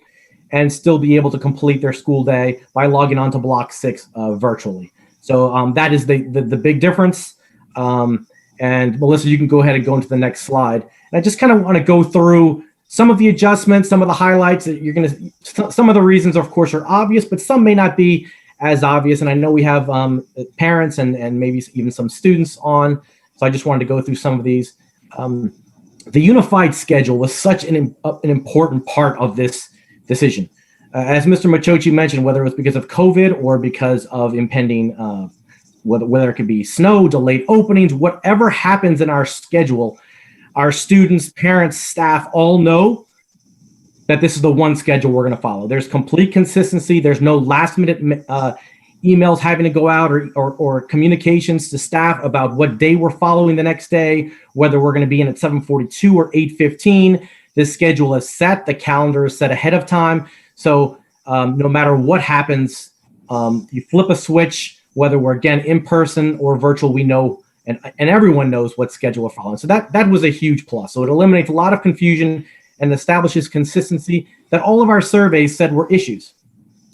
and still be able to complete their school day by logging on to Block 6 virtually. So that is the big difference. And Melissa, you can go ahead and go into the next slide. And I just kind of want to go through some of the adjustments, some of the highlights that some of the reasons, of course, are obvious, but some may not be as obvious. And I know we have parents and maybe even some students on, so I just wanted to go through some of these. The unified schedule was such an important part of this decision. As Mr. Machochi mentioned, whether it was because of COVID or because of impending, whether it could be snow, delayed openings, whatever happens in our schedule, our students, parents, staff all know that this is the one schedule we're going to follow. There's complete consistency. There's no last minute emails having to go out or communications to staff about what day we're following the next day, whether we're going to be in at 7:42 or 8:15. This schedule is set. The calendar is set ahead of time. So no matter what happens, you flip a switch, whether we're again in person or virtual, we know and everyone knows what schedule we're following. So that was a huge plus. So it eliminates a lot of confusion and establishes consistency that all of our surveys said were issues.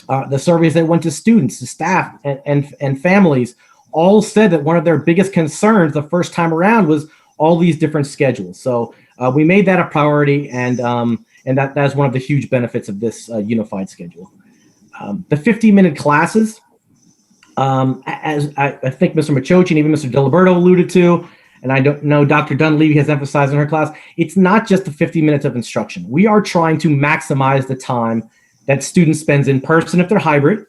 The surveys that went to students, to staff, and families all said that one of their biggest concerns the first time around was all these different schedules. So we made that a priority, and that's one of the huge benefits of this unified schedule. The 50-minute classes, as I think Mr. Machochi and even Mr. Diliberto alluded to, and I don't know Dr. Dunleavy has emphasized in her class, it's not just the 50 minutes of instruction. We are trying to maximize the time that students spends in person if they're hybrid,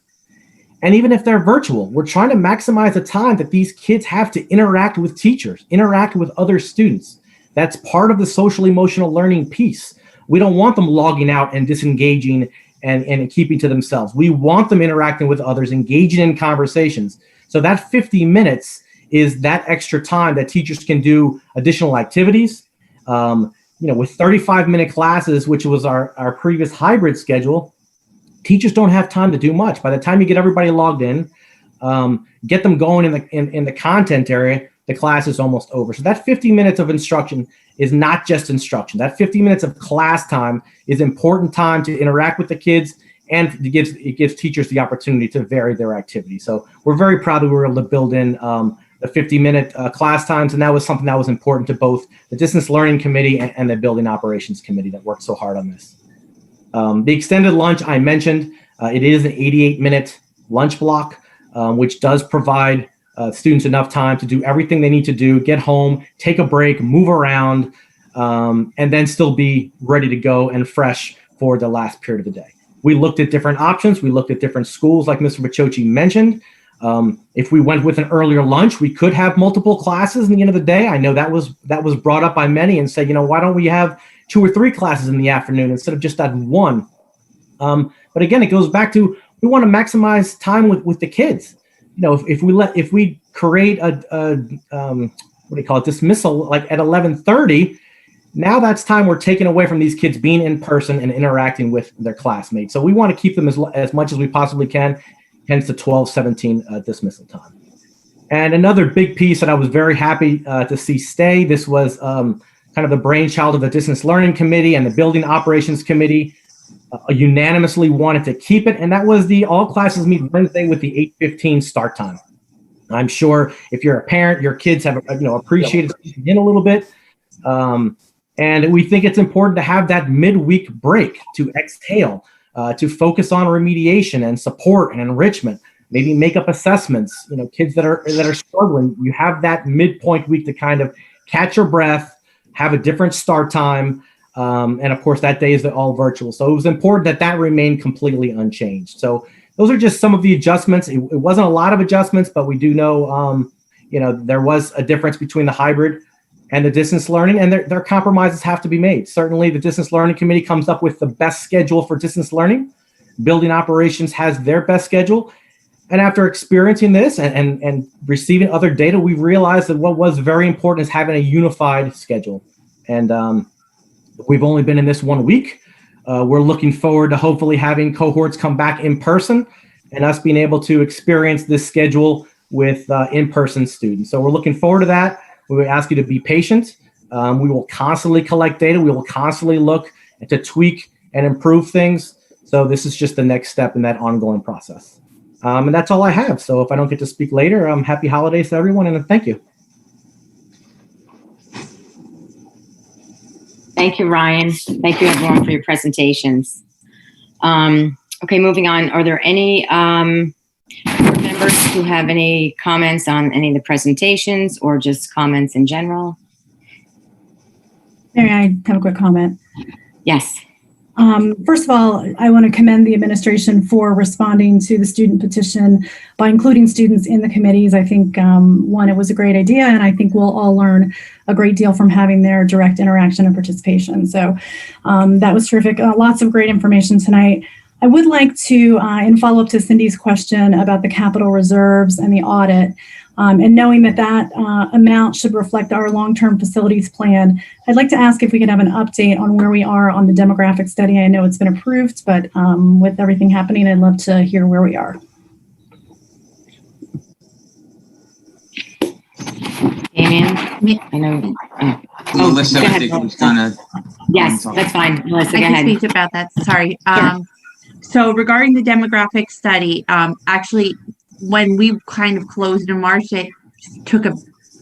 and even if they're virtual. We're trying to maximize the time that these kids have to interact with teachers, interact with other students. That's part of the social emotional learning piece. We don't want them logging out and disengaging and keeping to themselves. We want them interacting with others, engaging in conversations. So that 50 minutes is that extra time that teachers can do additional activities. With 35-minute classes, which was our previous hybrid schedule, teachers don't have time to do much. By the time you get everybody logged in, get them going in the content area, the class is almost over. So that 50 minutes of instruction is not just instruction. That 50 minutes of class time is important time to interact with the kids, and it gives teachers the opportunity to vary their activities. So we're very proud that we were able to build in the 50-minute class times, and that was something that was important to both the Distance Learning Committee and the Building Operations Committee that worked so hard on this. The extended lunch I mentioned, it is an 88-minute lunch block, which does provide students enough time to do everything they need to do, get home, take a break, move around, and then still be ready to go and fresh for the last period of the day. We looked at different options. We looked at different schools, like Mr. Machochi mentioned. If we went with an earlier lunch, we could have multiple classes in the end of the day. I know that was brought up by many and said, why don't we have 2 or 3 classes in the afternoon instead of just that one? But again, it goes back to, we want to maximize time with the kids. If we create a dismissal like at 11:30, now that's time we're taking away from these kids being in person and interacting with their classmates. So we want to keep them as much as we possibly can, hence the 12:17 dismissal time. And another big piece that I was very happy to see stay, this was kind of the brainchild of the Distance Learning Committee and the Building Operations Committee, unanimously wanted to keep it, and that was the all classes meet Wednesday with the 8:15 start time. I'm sure if you're a parent, your kids have appreciated in a little bit, and we think it's important to have that midweek break to exhale, to focus on remediation and support and enrichment, maybe make up assessments. Kids that are struggling, you have that midpoint week to kind of catch your breath, have a different start time. And of course, that day is all virtual. So it was important that remained completely unchanged. So those are just some of the adjustments. It wasn't a lot of adjustments, but we do know, there was a difference between the hybrid and the distance learning, and their compromises have to be made. Certainly, the Distance Learning Committee comes up with the best schedule for distance learning. Building Operations has their best schedule. And after experiencing this and receiving other data, we realized that what was very important is having a unified schedule. And we've only been in this 1 week. We're looking forward to hopefully having cohorts come back in person and us being able to experience this schedule with in-person students. So we're looking forward to that. We would ask you to be patient. We will constantly collect data. We will constantly look to tweak and improve things. So this is just the next step in that ongoing process. And that's all I have. So if I don't get to speak later, happy holidays to everyone, and thank you. Thank you, Ryan. Thank you, everyone, for your presentations. Okay, moving on. Are there any board members who have any comments on any of the presentations or just comments in general? Mary, I have a quick comment. Yes. First of all, I want to commend the administration for responding to the student petition by including students in the committees. I think, one, it was a great idea, and I think we'll all learn a great deal from having their direct interaction and participation. So that was terrific. Lots of great information tonight. I would like to, in follow-up to Cindy's question about the capital reserves and the audit, and knowing that that amount should reflect our long-term facilities plan, I'd like to ask if we could have an update on where we are on the demographic study. I know it's been approved, but with everything happening, I'd love to hear where we are. Damien? I know. Melissa, go I ahead, think was Melissa. gonna. Yes, that's fine. Melissa, I go can ahead. speak about that. Sorry. Sure. So regarding the demographic study, actually, when we kind of closed in March, it took a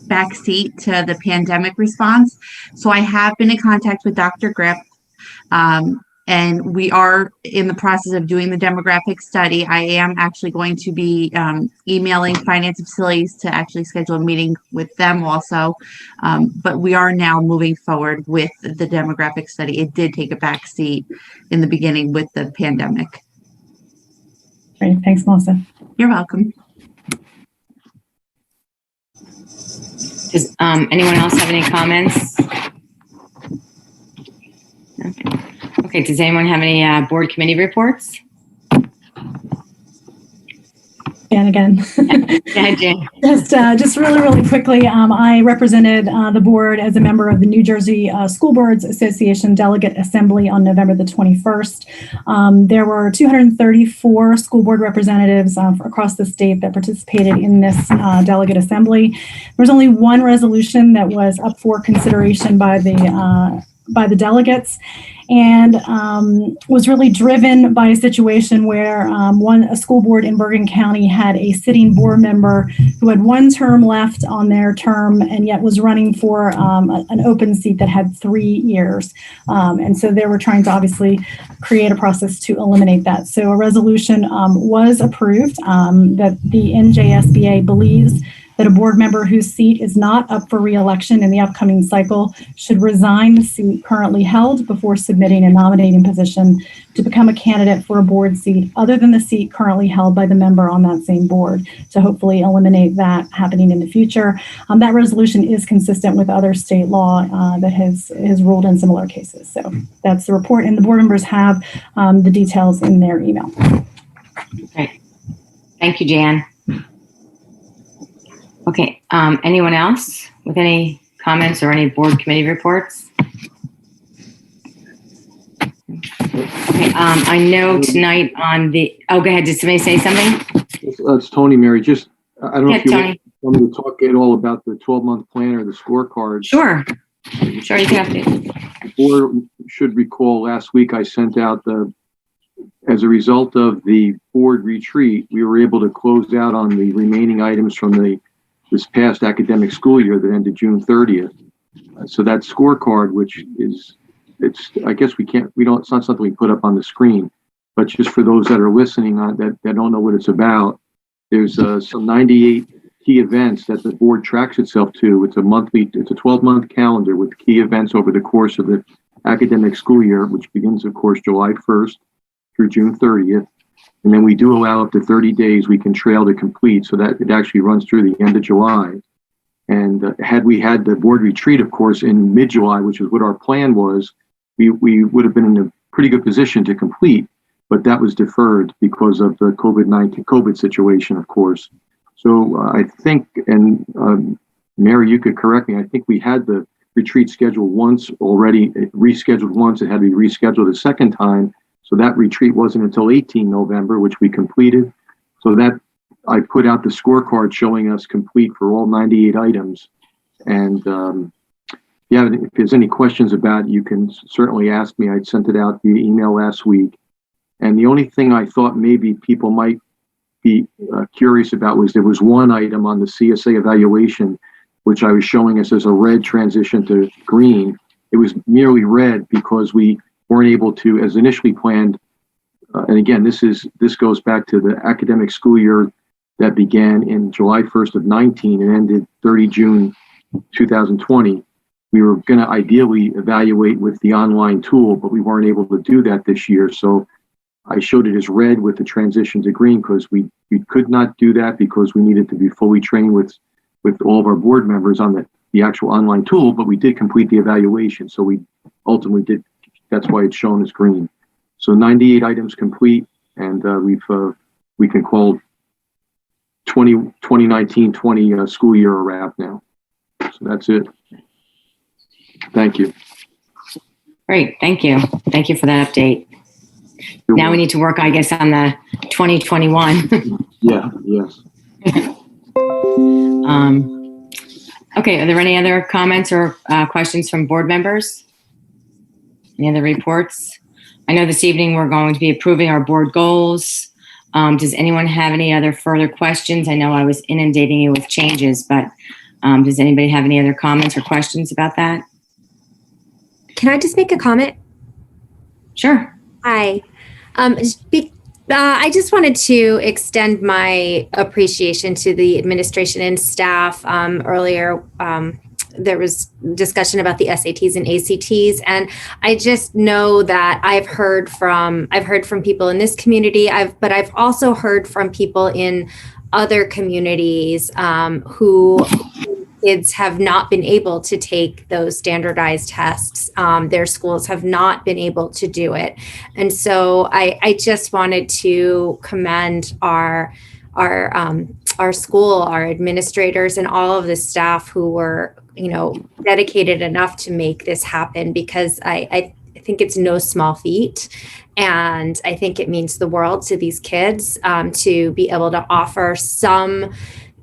back seat to the pandemic response. So I have been in contact with Dr. Grip, and we are in the process of doing the demographic study. I am actually going to be emailing finance and facilities to actually schedule a meeting with them also. But we are now moving forward with the demographic study. It did take a back seat in the beginning with the pandemic. Great. Thanks, Melissa. You're welcome. Does anyone else have any comments? Okay, does anyone have any board committee reports? And again, Go ahead, Jane. just really quickly, I represented the board as a member of the New Jersey School Boards Association Delegate Assembly on November the 21st. There were 234 school board representatives across the state that participated in this delegate assembly. There was only one resolution that was up for consideration by the delegates, and was really driven by a situation where a school board in Bergen County had a sitting board member who had one term left on their term and yet was running for an open seat that had 3 years. And so they were trying to obviously create a process to eliminate that. So a resolution was approved that the NJSBA believes that a board member whose seat is not up for re-election in the upcoming cycle should resign the seat currently held before submitting a nominating position to become a candidate for a board seat other than the seat currently held by the member on that same board, to hopefully eliminate that happening in the future. That resolution is consistent with other state law that has ruled in similar cases. So that's the report, and the board members have the details in their email. Great. Thank you, Jan. Okay, anyone else with any comments or any board committee reports? Okay, I know tonight on the, go ahead, did somebody say something? It's Tony, Mary. Just, I don't know if you Tony. want me to talk at all about the 12-month plan or the scorecard. Sure, you can have to. The board should recall last week I sent out as a result of the board retreat, we were able to close out on the remaining items from this past academic school year that ended June 30th. So that scorecard, which is, I guess it's not something we put up on the screen, but just for those that are listening on that don't know what it's about, there's some 98 key events that the board tracks itself to. It's a 12-month calendar with key events over the course of the academic school year, which begins, of course, July 1st through June 30th. And then we do allow up to 30 days we can trail to complete, so that it actually runs through the end of July. And had we had the board retreat, of course, in mid-July, which is what our plan was, we would have been in a pretty good position to complete, but that was deferred because of the COVID situation, of course. So I think, and Mary, you could correct me, I think we had the retreat scheduled once already, rescheduled once. It had to be rescheduled a second time. So that retreat wasn't until 18 November, which we completed. So that I put out the scorecard showing us complete for all 98 items. And if there's any questions about it, you can certainly ask me. I sent it out via email last week. And the only thing I thought maybe people might be curious about was there was one item on the CSA evaluation, which I was showing us as a red transition to green. it was merely red because we weren't able to, as initially planned. And again, this goes back to the academic school year that began in July 1st of 19 and ended 30 June 2020. We were going to ideally evaluate with the online tool, but we weren't able to do that this year. So I showed it as red with the transition to green because we could not do that because we needed to be fully trained with all of our board members on the actual online tool, but we did complete the evaluation. So we ultimately did, that's why it's shown as green. So 98 items complete, and we can call 2019-20 school year a wrap now. So that's it. Thank you. Great, thank you. Thank you for that update. Now we need to work, I guess, on the 2021. Yeah, yes. Okay, are there any other comments or questions from board members? Any other reports? I know this evening we're going to be approving our board goals. Does anyone have any other further questions? I know I was inundating you with changes, but does anybody have any other comments or questions about that? Can I just make a comment? Sure. Hi. I just wanted to extend my appreciation to the administration and staff. Earlier, there was discussion about the SATs and ACTs, and I just know that I've heard from people in this community. But I've also heard from people in other communities who kids have not been able to take those standardized tests. Their schools have not been able to do it. And so I just wanted to commend our school, our administrators, and all of the staff who were, dedicated enough to make this happen, because I think it's no small feat. And I think it means the world to these kids to be able to offer some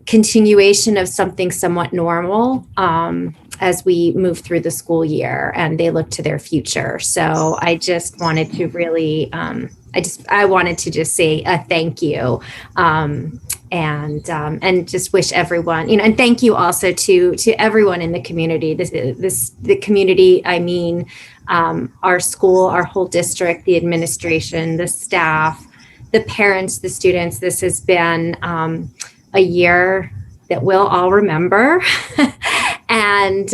continuation of something somewhat normal as we move through the school year and they look to their future. So I just wanted to really, I wanted to just say a thank you and just wish everyone, and thank you also to everyone in the community. The community, I mean, our school, our whole district, the administration, the staff, the parents, the students. This has been a year that we'll all remember. And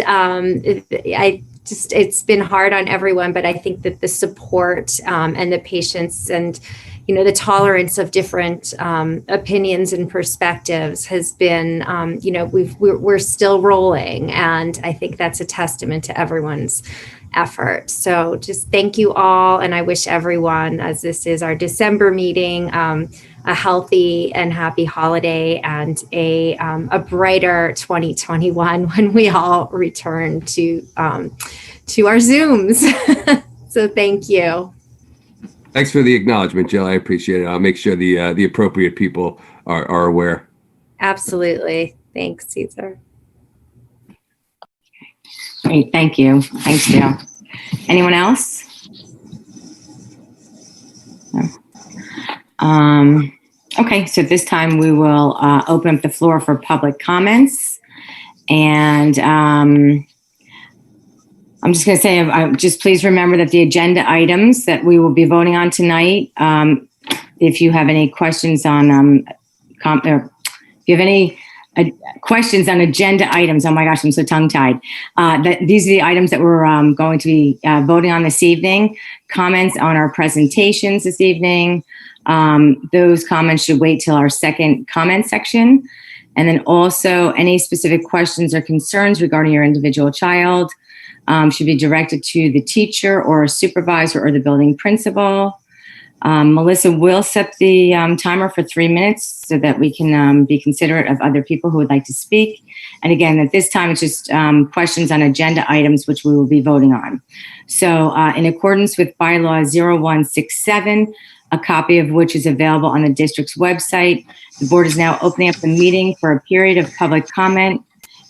it's been hard on everyone, but I think that the support and the patience and, the tolerance of different opinions and perspectives has been, we're still rolling. And I think that's a testament to everyone's effort. So just thank you all. And I wish everyone, as this is our December meeting, a healthy and happy holiday and a brighter 2021 when we all return to our Zooms. So thank you. Thanks for the acknowledgement, Jill. I appreciate it. I'll make sure the appropriate people are aware. Absolutely. Thanks, Caesar. Great, thank you. Thanks, Jill. Anyone else? No. Okay, so at this time we will open up the floor for public comments. And I'm just going to say, just please remember that the agenda items that we will be voting on tonight, if you have any questions on, if you have any questions on agenda items, oh my gosh, I'm so tongue-tied. These are the items that we're going to be voting on this evening. Comments on our presentations this evening. Those comments should wait till our second comment section. And then also any specific questions or concerns regarding your individual child should be directed to the teacher or a supervisor or the building principal. Melissa will set the timer for 3 minutes so that we can be considerate of other people who would like to speak. And again, at this time, it's just questions on agenda items, which we will be voting on. So in accordance with bylaw 0167, a copy of which is available on the district's website, the board is now opening up the meeting for a period of public comment.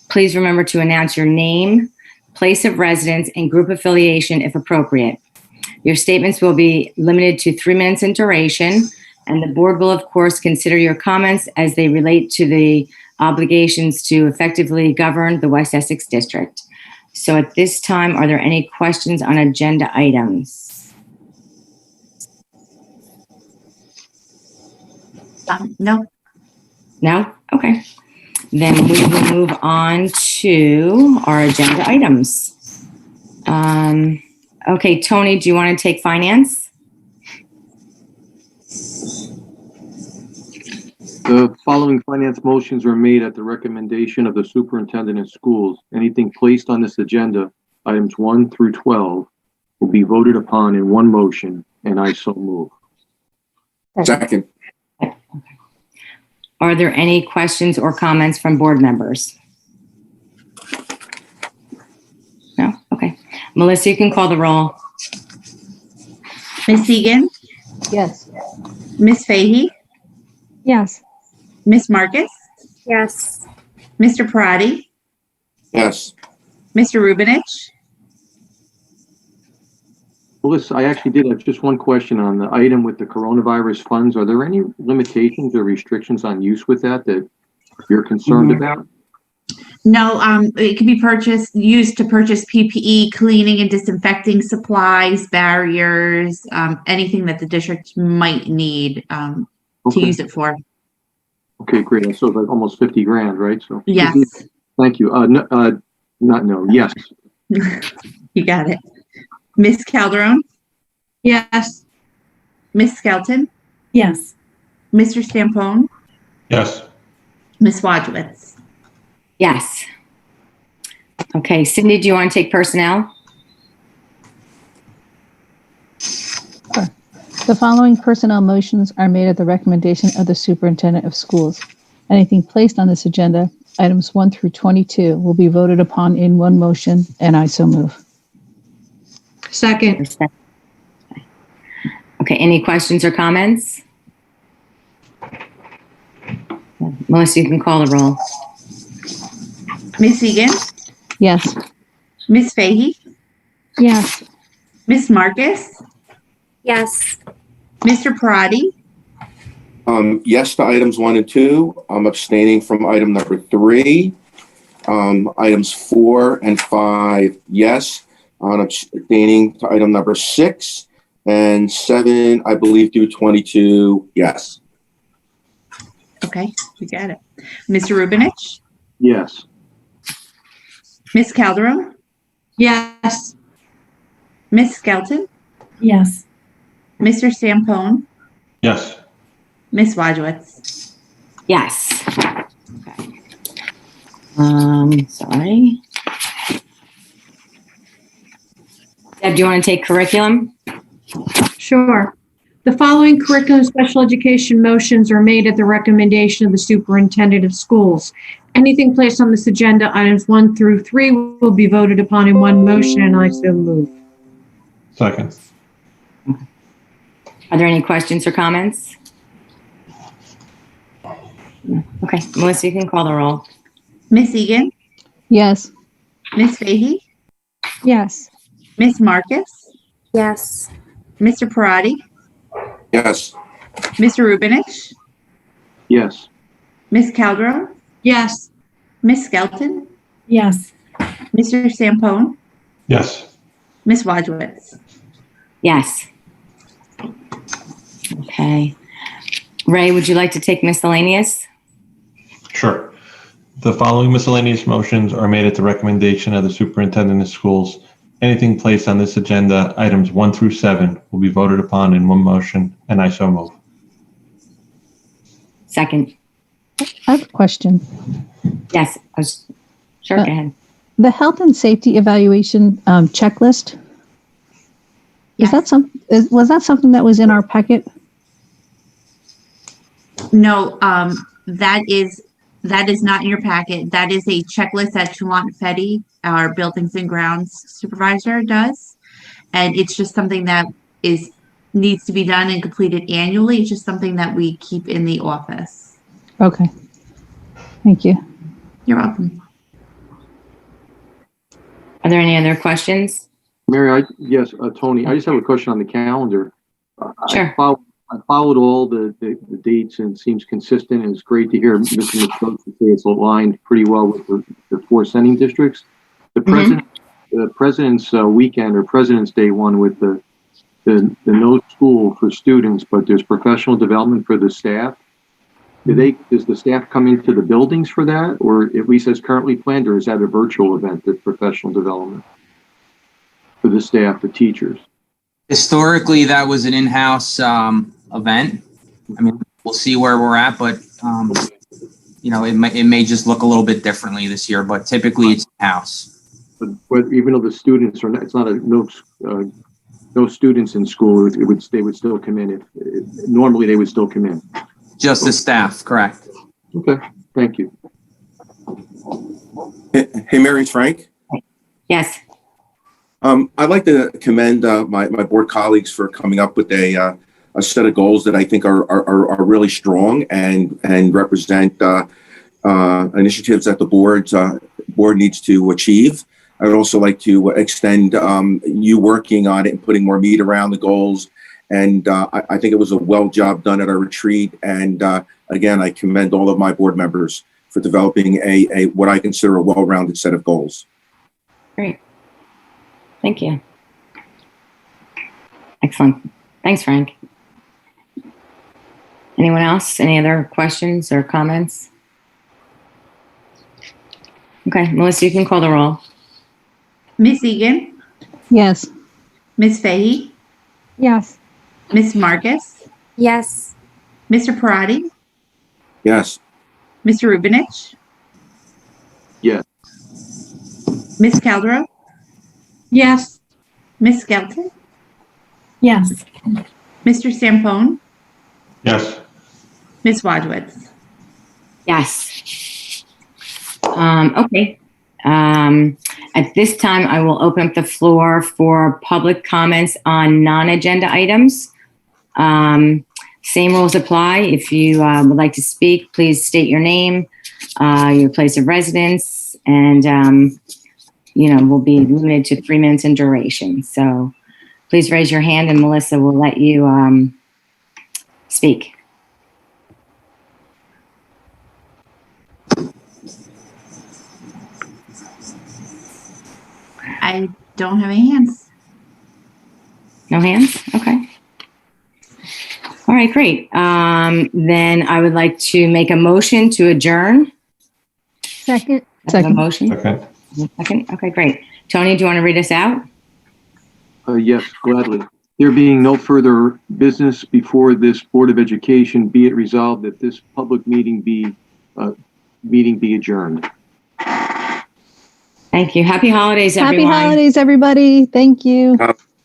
Please remember to announce your name, place of residence, and group affiliation if appropriate. Your statements will be limited to 3 minutes in duration, and the board will, of course, consider your comments as they relate to the obligations to effectively govern the West Essex District. So at this time, are there any questions on agenda items? No. No? Okay. Then we will move on to our agenda items. Okay, Tony, do you want to take finance? The following finance motions are made at the recommendation of the superintendent of schools. Anything placed on this agenda, items 1 through 12, will be voted upon in one motion, and I so move. Second. Are there any questions or comments from board members? No? Okay. Melissa, you can call the roll. Ms. Egan, Yes. Ms. Fahey, Yes. Ms. Marcus, Yes. Mr. Parati, Yes. Mr. Rubinich. Melissa, I actually did have just one question on the item with the coronavirus funds. Are there any limitations or restrictions on use with that you're concerned about? No, it can be used to purchase PPE, cleaning and disinfecting supplies, barriers, anything that the district might need to Okay. use it for. Okay, great. So it's like almost 50 grand, right? So Yes. Thank you. Yes. You got it. Ms. Calderon, Yes. Ms. Skelton, Yes. Mr. Stampone, Yes. Ms. Wojcicki. Yes. Okay, Cindy, do you want to take personnel? The following personnel motions are made at the recommendation of the superintendent of schools. Anything placed on this agenda, items 1 through 22, will be voted upon in one motion, and I so move. Second. Okay, any questions or comments? Melissa, you can call the roll. Ms. Egan, Yes. Ms. Fahey, Yes. Ms. Marcus, Yes. Mr. Parati, Yes to items 1 and 2. I'm abstaining from item number 3. Items 4 and 5, yes. I'm abstaining to item number 6 and 7, I believe, through 22, yes. okay, you got it. Mr. Rubinich, Yes. Ms. Calderon, Yes. Ms. Skelton, Yes. Mr. Stampone, Yes. Ms. Wojcicki. Yes. Okay. Sorry. Deb, do you want to take curriculum? Sure. The following curriculum and special education motions are made at the recommendation of the superintendent of schools. Anything placed on this agenda, items 1 through 3, will be voted upon in one motion, and I so move. Second. Are there any questions or comments? Okay, Melissa, you can call the roll. Ms. Egan, Yes. Ms. Fahey, Yes. Ms. Marcus, Yes. Mr. Parati, Yes. Mr. Rubinich, Yes. Ms. Calderon, Yes. Ms. Skelton, Yes. Mr. Stampone, Yes. Ms. Wojcicki. Yes. Okay. Ray, would you like to take miscellaneous? Sure. The following miscellaneous motions are made at the recommendation of the superintendent of schools. Anything placed on this agenda, items 1 through 7, will be voted upon in one motion, and I so move. Second. I have a question. Yes. Sure, go ahead. The health and safety evaluation checklist, Yes. was that something that was in our packet? No, that is not in your packet. That is a checklist that Shalant Fetty, our buildings and grounds supervisor, does. And it's just something that needs to be done and completed annually. It's just something that we keep in the office. Okay. Thank you. You're welcome. Are there any other questions? Mary, yes, Tony, I just have a question on the calendar. Sure. I followed all the dates and it seems consistent, and it's great to hear Mr. McCoach say it's aligned pretty well with the 4 sending districts. The president President's Weekend or President's Day one with the no school for students, but there's professional development for the staff. Does the staff come into the buildings for that, or at least as currently planned, or is that a virtual event, the professional development for the staff, the teachers? Historically, that was an in-house event. I mean, we'll see where we're at, but it may just look a little bit differently this year, but typically it's in-house. But even though the students are not, it's not no students in school, they would still come in. Normally they would still come in. Just the staff, correct. Okay, thank you. Hey, Mary, it's Frank. Yes. I'd like to commend my board colleagues for coming up with a set of goals that I think are really strong and represent initiatives that the board needs to achieve. I'd also like to extend you working on it and putting more meat around the goals. And I think it was a well job done at our retreat. And again, I commend all of my board members for developing a what I consider a well-rounded set of goals. Great. Thank you. Excellent. Thanks, Frank. Anyone else? Any other questions or comments? Okay, Melissa, you can call the roll. Miss Egan, Yes. Miss Fahey, Yes. Miss Marcus, Yes. Mr. Parati, Yes. Mr. Rubinich, Yes. Miss Caldero, Yes. Miss Skelton, Yes. Mr. Stampone, Yes. Miss Wadwitz. Yes. Okay. At this time, I will open up the floor for public comments on non-agenda items. Same rules apply. If you would like to speak, please state your name, your place of residence, and we'll be limited to 3 minutes in duration. So please raise your hand and Melissa will let you speak. I don't have any hands. No hands? Okay. All right, great. Then I would like to make a motion to adjourn. Second. I have a motion. Okay. Second. Okay, great. Tony, do you want to read us out? Yes, gladly. There being no further business before this Board of Education, be it resolved that this public meeting be adjourned. Thank you. Happy holidays, everyone. Happy holidays, everybody. Thank you.